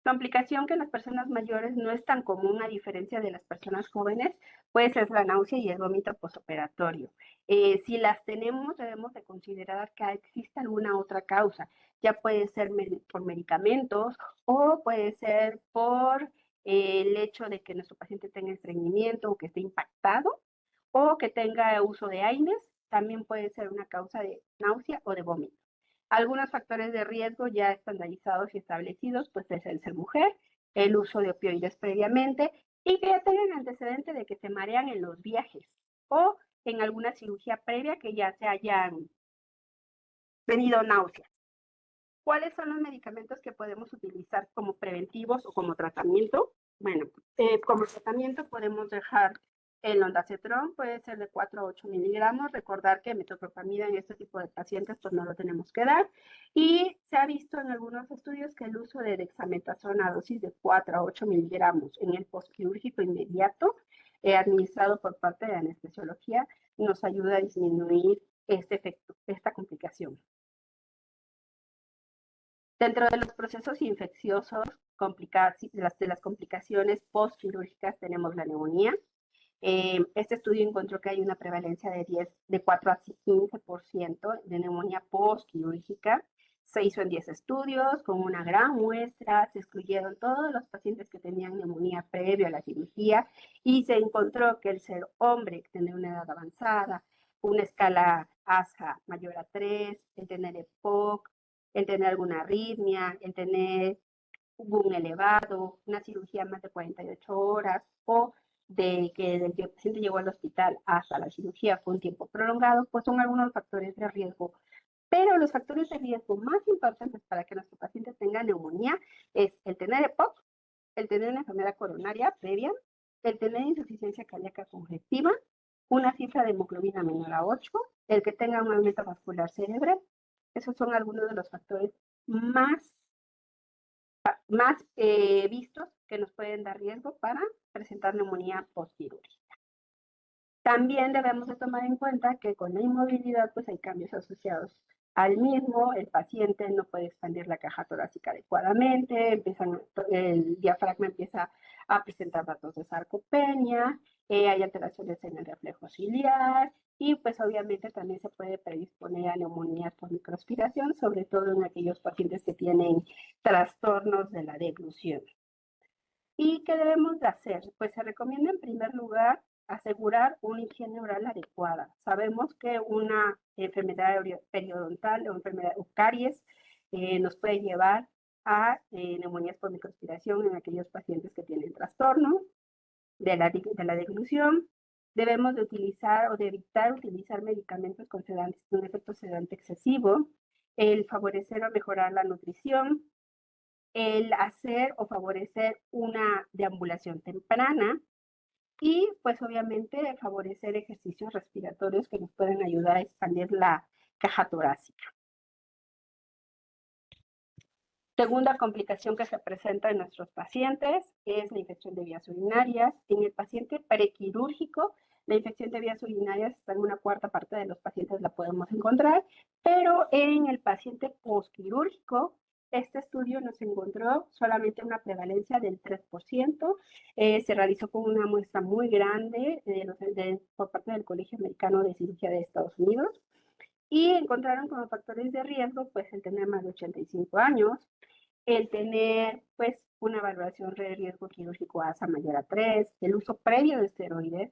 Complicación que en las personas mayores no es tan común a diferencia de las personas jóvenes, puede ser la náusea y el vómito postoperatorio. Si las tenemos, debemos de considerar que existe alguna otra causa. Ya puede ser por medicamentos o puede ser por el hecho de que nuestro paciente tenga estreñimiento o que esté impactado o que tenga uso de AINES, también puede ser una causa de náusea o de vómito. Algunos factores de riesgo ya estandarizados y establecidos, pues es el ser mujer, el uso de opioides previamente y que ya tengan antecedente de que se marean en los viajes o en alguna cirugía previa que ya se hayan tenido náuseas. ¿Cuáles son los medicamentos que podemos utilizar como preventivos o como tratamiento? Bueno, como tratamiento podemos dejar el ondansetron, puede ser de 4 a 8 miligramos. Recordar que metoclopramida en este tipo de pacientes pues no lo tenemos que dar. Y se ha visto en algunos estudios que el uso de dexametasona a dosis de 4 a 8 miligramos en el postquirúrgico inmediato, administrado por parte de anestesiología, nos ayuda a disminuir este efecto, esta complicación. Dentro de los procesos infecciosos, de las complicaciones postquirúrgicas tenemos la neumonía. Este estudio encontró que hay una prevalencia de 4 a 15% de neumonía postquirúrgica. Se hizo en 10 estudios con una gran muestra, se excluyeron todos los pacientes que tenían neumonía previo a la cirugía y se encontró que el ser hombre, tener una edad avanzada, una escala ASHA mayor a 3, el tener EPOC, el tener alguna arritmia, el tener un elevado, una cirugía más de 48 horas o de que desde que el paciente llegó al hospital hasta la cirugía fue un tiempo prolongado, pues son algunos factores de riesgo. Pero los factores de riesgo más importantes para que nuestro paciente tenga neumonía es el tener EPOC, el tener una enfermedad coronaria previa, el tener insuficiencia cardíaca congestiva, una cifra de hemoglobina menor a 8, el que tenga un aumento vascular cerebral. Esos son algunos de los factores más vistos que nos pueden dar riesgo para presentar neumonía postquirúrgica. También debemos de tomar en cuenta que con la inmovilidad pues hay cambios asociados al mismo, el paciente no puede expandir la caja torácica adecuadamente, el diafragma empieza a presentar datos de sarcopenia, hay alteraciones en el reflejo ciliar y pues obviamente también se puede predisponer a neumonías por microaspiración, sobre todo en aquellos pacientes que tienen trastornos de la deglución. ¿Y qué debemos de hacer? Pues se recomienda en primer lugar asegurar una higiene oral adecuada. Sabemos que una enfermedad periodontal o enfermedad o caries nos puede llevar a neumonías por microaspiración en aquellos pacientes que tienen trastorno de la deglución. Debemos de utilizar o de evitar utilizar medicamentos con un efecto sedante excesivo, el favorecer o mejorar la nutrición, el hacer o favorecer una deambulación temprana y pues obviamente favorecer ejercicios respiratorios que nos pueden ayudar a expandir la caja torácica. Segunda complicación que se presenta en nuestros pacientes es la infección de vías urinarias. En el paciente prequirúrgico, la infección de vías urinarias está en una cuarta parte de los pacientes la podemos encontrar, pero en el paciente postquirúrgico, este estudio nos encontró solamente una prevalencia del 3%. Se realizó con una muestra muy grande por parte del Colegio Americano de Cirugía de Estados Unidos y encontraron como factores de riesgo pues el tener más de 85 años, el tener pues una valoración de riesgo quirúrgico ASA mayor a 3, el uso previo de esteroides,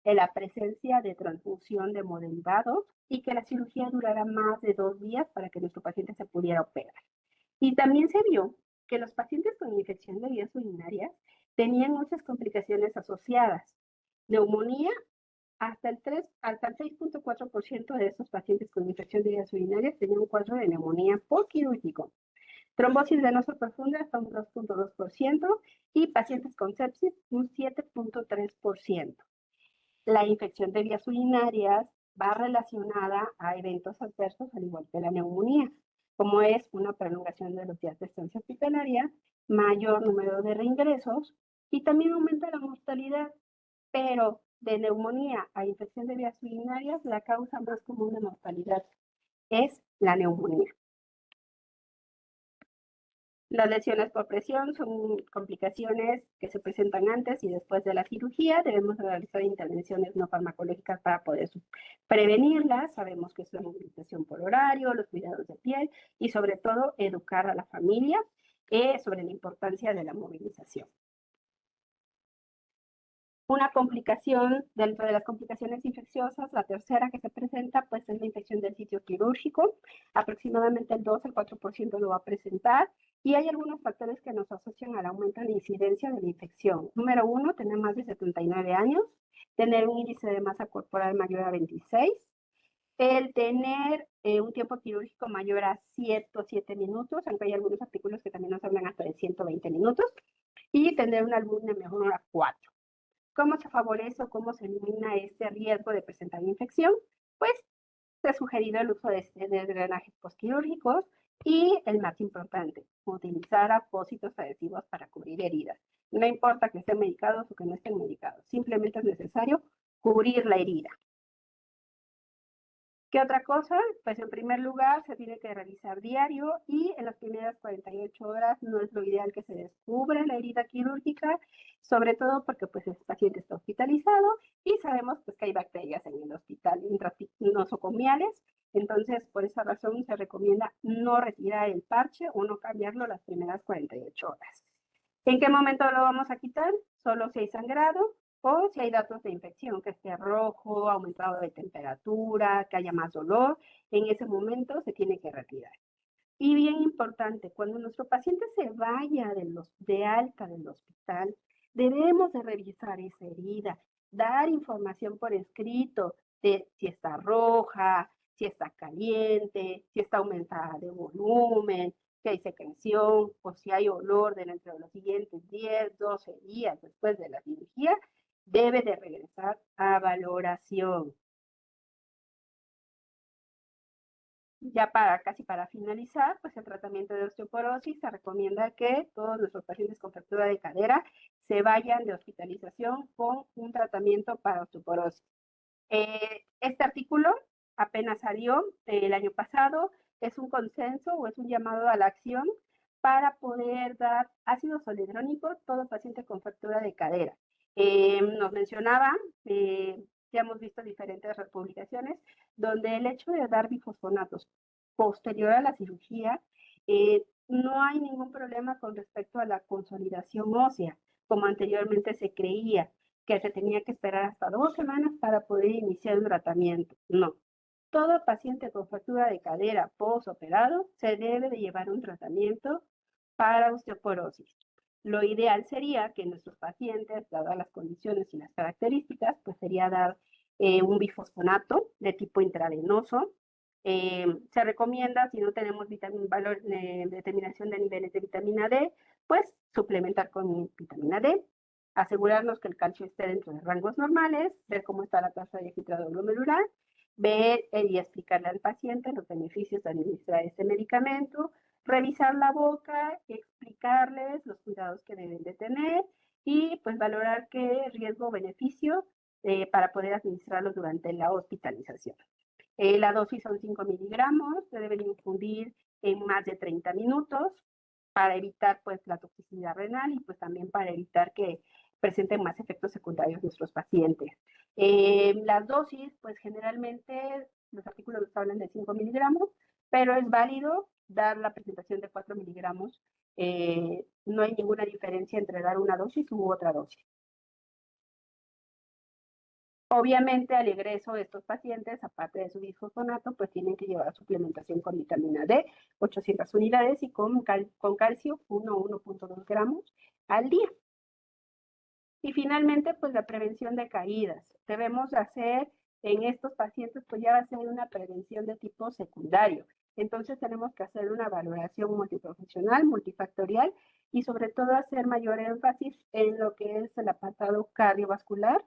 la presencia de transfusión de hemoderivados y que la cirugía durara más de 2 días para que nuestro paciente se pudiera operar. Y también se vio que los pacientes con infección de vías urinarias tenían muchas complicaciones asociadas. Neumonía, hasta el 6.4% de esos pacientes con infección de vías urinarias tenían un cuadro de neumonía postquirúrgico. Trombosis venosa profunda hasta un 2.2% y pacientes con sepsis un 7.3%. La infección de vías urinarias va relacionada a eventos adversos al igual que la neumonía, como es una prolongación de los días de estancia hospitalaria, mayor número de reingresos y también aumenta la mortalidad, pero de neumonía a infección de vías urinarias, la causa más común de mortalidad es la neumonía. Las lesiones por presión son complicaciones que se presentan antes y después de la cirugía. Debemos realizar intervenciones no farmacológicas para poder prevenirlas. Sabemos que es la movilización por horario, los cuidados de piel y sobre todo educar a la familia sobre la importancia de la movilización. Una complicación, dentro de las complicaciones infecciosas, la tercera que se presenta, pues es la infección del sitio quirúrgico. Aproximadamente el 2 al 4% lo va a presentar y hay algunos factores que nos asocian al aumento de la incidencia de la infección. Número 1, tener más de 79 años, tener un índice de masa corporal mayor a 26, el tener un tiempo quirúrgico mayor a 107 minutos, aunque hay algunos artículos que también nos hablan hasta de 120 minutos, y tener una albúmina menor a 4. ¿Cómo se favorece o cómo se elimina este riesgo de presentar infección? Pues se ha sugerido el uso de drenajes postquirúrgicos y el más importante, utilizar apósitos adhesivos para cubrir heridas. No importa que estén medicados o que no estén medicados, simplemente es necesario cubrir la herida. ¿Qué otra cosa? Pues en primer lugar se tiene que revisar diario y en las primeras 48 horas no es lo ideal que se descubra la herida quirúrgica, sobre todo porque pues el paciente está hospitalizado y sabemos pues que hay bacterias en el hospital nosocomiales, entonces por esa razón se recomienda no retirar el parche o no cambiarlo las primeras 48 horas. ¿En qué momento lo vamos a quitar? Solo si hay sangrado o si hay datos de infección, que esté rojo, aumentado de temperatura, que haya más dolor, en ese momento se tiene que retirar. Y bien importante, cuando nuestro paciente se vaya de alta del hospital, debemos de revisar esa herida, dar información por escrito de si está roja, si está caliente, si está aumentada de volumen, si hay secreción o si hay olor dentro de los siguientes 10, 12 días después de la cirugía, debe de regresar a valoración. Ya casi para finalizar, pues el tratamiento de osteoporosis se recomienda que todos nuestros pacientes con fractura de cadera se vayan de hospitalización con un tratamiento para osteoporosis. Este artículo apenas salió el año pasado, es un consenso o es un llamado a la acción para poder dar ácido zoledrónico a todo paciente con fractura de cadera. Nos mencionaba, ya hemos visto diferentes publicaciones, donde el hecho de dar bifosfonatos posterior a la cirugía, no hay ningún problema con respecto a la consolidación ósea, como anteriormente se creía, que se tenía que esperar hasta 2 semanas para poder iniciar el tratamiento. No. Todo paciente con fractura de cadera postoperado se debe de llevar un tratamiento para osteoporosis. Lo ideal sería que nuestros pacientes, dadas las condiciones y las características, pues sería dar un bifosfonato de tipo intravenoso. Se recomienda, si no tenemos determinación de niveles de vitamina D, pues suplementar con vitamina D, asegurarnos que el calcio esté dentro de rangos normales, ver cómo está la tasa de filtrado glomerular, ver y explicarle al paciente los beneficios de administrar este medicamento, revisar la boca, explicarles los cuidados que deben de tener y pues valorar qué riesgo-beneficio para poder administrarlo durante la hospitalización. La dosis son 5 miligramos, se deben infundir en más de 30 minutos para evitar pues la toxicidad renal y pues también para evitar que presenten más efectos secundarios nuestros pacientes. Las dosis, pues generalmente los artículos hablan de 5 miligramos, pero es válido dar la presentación de 4 miligramos. No hay ninguna diferencia entre dar una dosis u otra dosis. Obviamente, al egreso de estos pacientes, aparte de su bifosfonato, pues tienen que llevar suplementación con vitamina D, 800 unidades, y con calcio, 1.2 gramos al día. Y finalmente, pues la prevención de caídas. Debemos hacer en estos pacientes, pues ya va a ser una prevención de tipo secundario. Entonces tenemos que hacer una valoración multiprofesional, multifactorial y sobre todo hacer mayor énfasis en lo que es el apartado cardiovascular,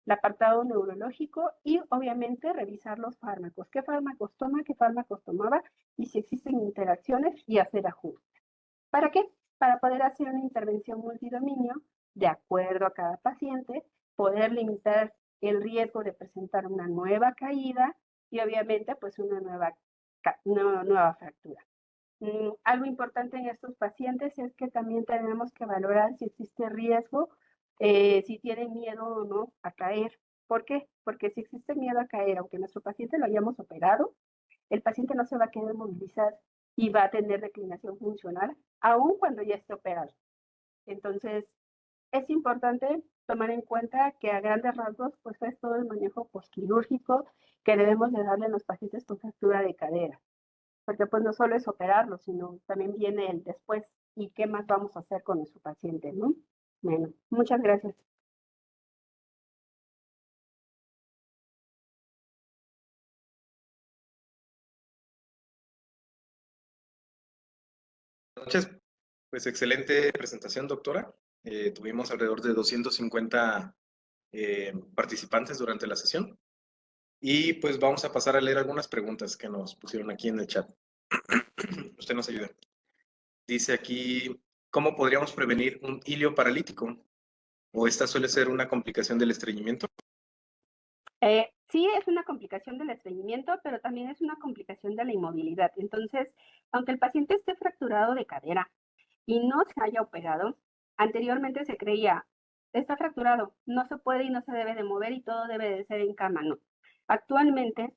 el apartado neurológico y obviamente revisar los fármacos. ¿Qué fármacos toma? ¿Qué fármacos tomaba? Y si existen interacciones y hacer ajustes. ¿Para qué? Para poder hacer una intervención multidominio de acuerdo a cada paciente, poder limitar el riesgo de presentar una nueva caída y obviamente pues una nueva fractura. Algo importante en estos pacientes es que también tenemos que valorar si existe riesgo, si tienen miedo o no a caer. ¿Por qué? Porque si existe miedo a caer, aunque nuestro paciente lo hayamos operado, el paciente no se va a querer movilizar y va a tener declinación funcional, aun cuando ya esté operado. Entonces, es importante tomar en cuenta que a grandes rasgos, pues es todo el manejo posquirúrgico que debemos de darle a los pacientes con fractura de cadera. Porque pues no solo es operarlo, sino también viene el después y qué más vamos a hacer con nuestro paciente, ¿no? Bueno, muchas gracias. Buenas noches. Pues excelente presentación, doctora. Tuvimos alrededor de 250 participantes durante la sesión y pues vamos a pasar a leer algunas preguntas que nos pusieron aquí en el chat. Usted nos ayuda. Dice aquí, ¿cómo podríamos prevenir un hilio paralítico? ¿O esta suele ser una complicación del estreñimiento? Sí, es una complicación del estreñimiento, pero también es una complicación de la inmovilidad. Entonces, aunque el paciente esté fracturado de cadera y no se haya operado, anteriormente se creía, está fracturado, no se puede y no se debe de mover y todo debe de ser en cama, no. Actualmente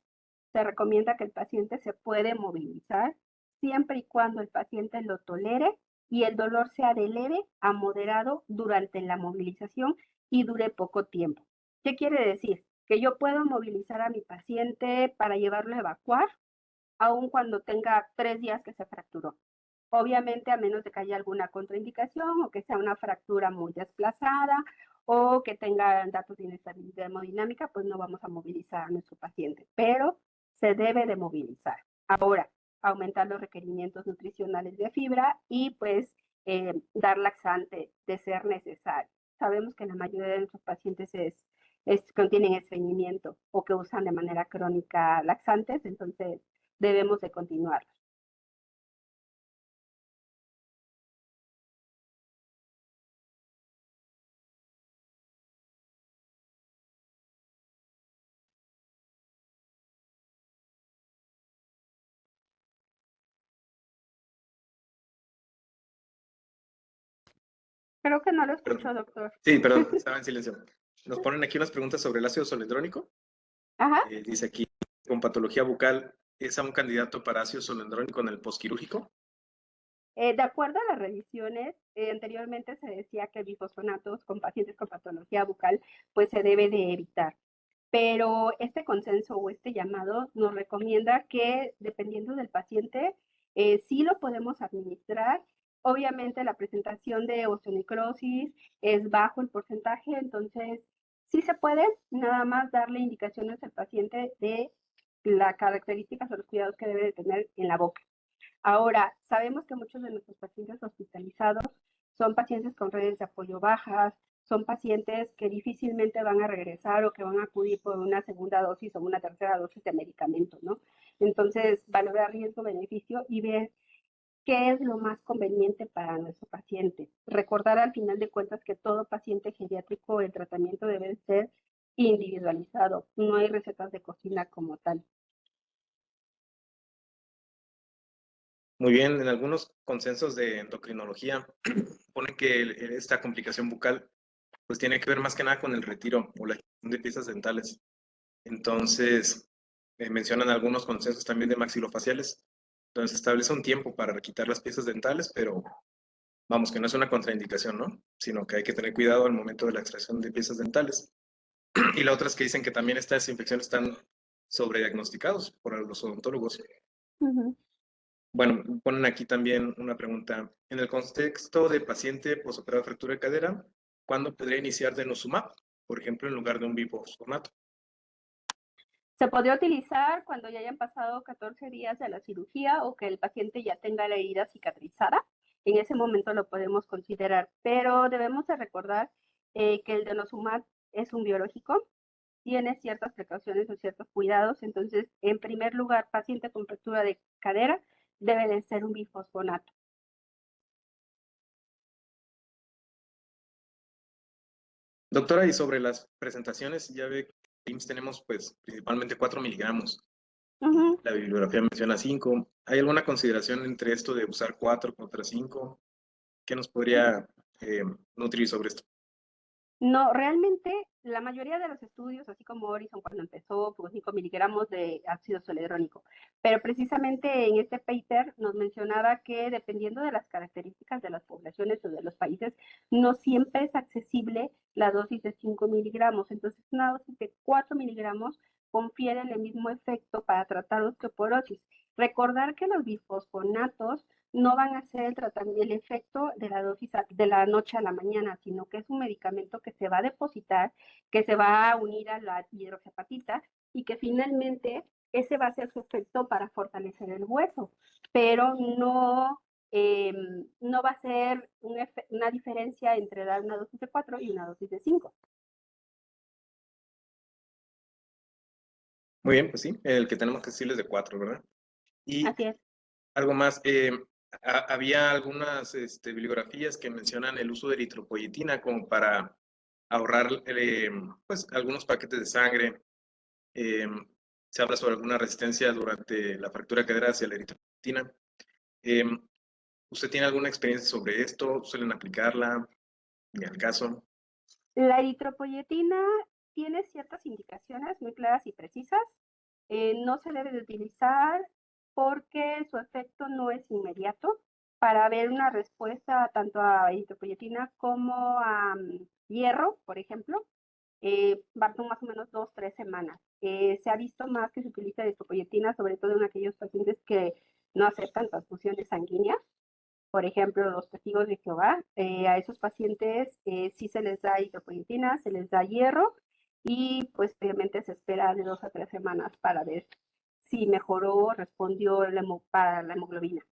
se recomienda que el paciente se puede movilizar siempre y cuando el paciente lo tolere y el dolor sea de leve a moderado durante la movilización y dure poco tiempo. ¿Qué quiere decir? Que yo puedo movilizar a mi paciente para llevarlo a evacuar, aun cuando tenga 3 días que se fracturó. Obviamente, a menos de que haya alguna contraindicación o que sea una fractura muy desplazada o que tenga datos de inestabilidad hemodinámica, pues no vamos a movilizar a nuestro paciente, pero se debe de movilizar. Ahora, aumentar los requerimientos nutricionales de fibra y pues dar laxante de ser necesario. Sabemos que la mayoría de nuestros pacientes contienen estreñimiento o que usan de manera crónica laxantes, entonces debemos de continuarlos. Creo que no lo escucho, doctor. Sí, perdón, estaba en silencio. Nos ponen aquí unas preguntas sobre el ácido solendrónico. Ajá. Dice aquí, con patología bucal, ¿es a un candidato para ácido solendrónico en el posquirúrgico? De acuerdo a las revisiones, anteriormente se decía que bifosfonatos con pacientes con patología bucal, pues se debe de evitar. Pero este consenso o este llamado nos recomienda que dependiendo del paciente, sí lo podemos administrar. Obviamente la presentación de osteonecrosis es bajo el porcentaje, entonces sí se puede nada más darle indicaciones al paciente de las características o los cuidados que debe de tener en la boca. Ahora, sabemos que muchos de nuestros pacientes hospitalizados son pacientes con redes de apoyo bajas, son pacientes que difícilmente van a regresar o que van a acudir por una segunda dosis o una tercera dosis de medicamento, ¿no? Entonces, valorar riesgo-beneficio y ver qué es lo más conveniente para nuestro paciente. Recordar al final de cuentas que todo paciente geriátrico, el tratamiento debe ser individualizado, no hay recetas de cocina como tal. Muy bien, en algunos consensos de endocrinología ponen que esta complicación bucal pues tiene que ver más que nada con el retiro o la quitación de piezas dentales. Entonces, mencionan algunos consensos también de maxilofaciales. Entonces, establece un tiempo para quitar las piezas dentales, pero vamos, que no es una contraindicación, ¿no? Sino que hay que tener cuidado al momento de la extracción de piezas dentales. Y la otra es que dicen que también estas infecciones están sobrediagnosticados por los odontólogos. Bueno, ponen aquí también una pregunta. En el contexto de paciente posoperado de fractura de cadera, ¿cuándo podría iniciar denosumab? Por ejemplo, en lugar de un bifosfonato. Se podría utilizar cuando ya hayan pasado 14 días de la cirugía o que el paciente ya tenga la herida cicatrizada. En ese momento lo podemos considerar, pero debemos de recordar que el denosumab es un biológico, tiene ciertas precauciones o ciertos cuidados. Entonces, en primer lugar, paciente con fractura de cadera debe de ser un bifosfonato. Doctora, y sobre las presentaciones, ya ve que en IMSS tenemos pues principalmente 4 miligramos. La bibliografía menciona 5. ¿Hay alguna consideración entre esto de usar 4 contra 5? ¿Qué nos podría nutrir sobre esto? No, realmente la mayoría de los estudios, así como Horizon cuando empezó, con 5 miligramos de ácido zoledrónico, pero precisamente en este paper nos mencionaba que dependiendo de las características de las poblaciones o de los países, no siempre es accesible la dosis de 5 miligramos. Entonces, una dosis de 4 miligramos confiere el mismo efecto para tratar osteoporosis. Recordar que los bifosfonatos no van a hacer el efecto de la dosis de la noche a la mañana, sino que es un medicamento que se va a depositar, que se va a unir a la hidroxiapatita y que finalmente ese va a ser su efecto para fortalecer el hueso, pero no va a ser una diferencia entre dar una dosis de 4 y una dosis de 5. Muy bien, pues sí, el que tenemos que decirles de 4, ¿verdad? Y Así es. algo más, había algunas bibliografías que mencionan el uso de eritropoyetina como para ahorrar pues algunos paquetes de sangre. Se habla sobre alguna resistencia durante la fractura de cadera hacia la eritropoyetina. ¿Usted tiene alguna experiencia sobre esto? ¿Suelen aplicarla? En el caso. La eritropoyetina tiene ciertas indicaciones muy claras y precisas. No se debe de utilizar porque su efecto no es inmediato. Para ver una respuesta tanto a eritropoyetina como a hierro, por ejemplo, bastan más o menos 2-3 semanas. Se ha visto más que se utiliza eritropoyetina, sobre todo en aquellos pacientes que no aceptan transfusiones sanguíneas. Por ejemplo, los testigos de Jehová, a esos pacientes sí se les da hidropoietina, se les da hierro y pues obviamente se espera de 2 a 3 semanas para ver si mejoró o respondió para la hemoglobina.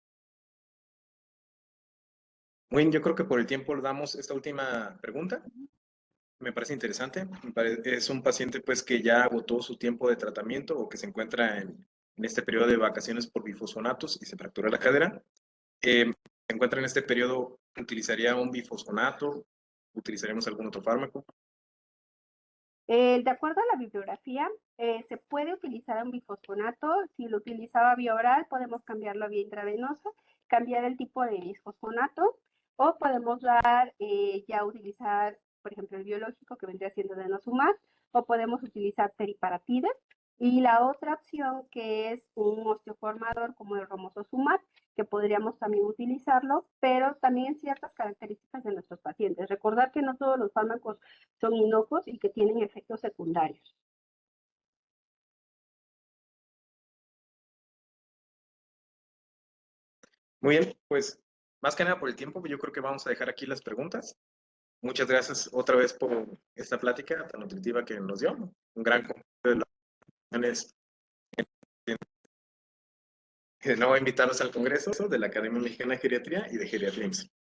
Bueno, yo creo que por el tiempo le damos esta última pregunta. Me parece interesante. Es un paciente pues que ya agotó su tiempo de tratamiento o que se encuentra en este periodo de vacaciones por bifosfonatos y se fracturó la cadera. Se encuentra en este periodo, ¿utilizaría un bifosfonato? ¿Utilizaríamos algún otro fármaco? De acuerdo a la bibliografía, se puede utilizar un bifosfonato. Si lo utilizaba vía oral, podemos cambiarlo a vía intravenosa, cambiar el tipo de bifosfonato, o podemos ya utilizar, por ejemplo, el biológico que vendría siendo denosumab, o podemos utilizar teriparatide. Y la otra opción que es un osteoformador como el romosozumab, que podríamos también utilizarlo, pero también ciertas características de nuestros pacientes. Recordar que no todos los fármacos son inocuos y que tienen efectos secundarios. Muy bien, pues más que nada por el tiempo, yo creo que vamos a dejar aquí las preguntas. Muchas gracias otra vez por esta plática tan nutritiva que nos dio. Un gran conjunto de las opciones. De nuevo invitarlos al Congreso de la Academia Mexicana de Geriatría y de Geriatría IMSS.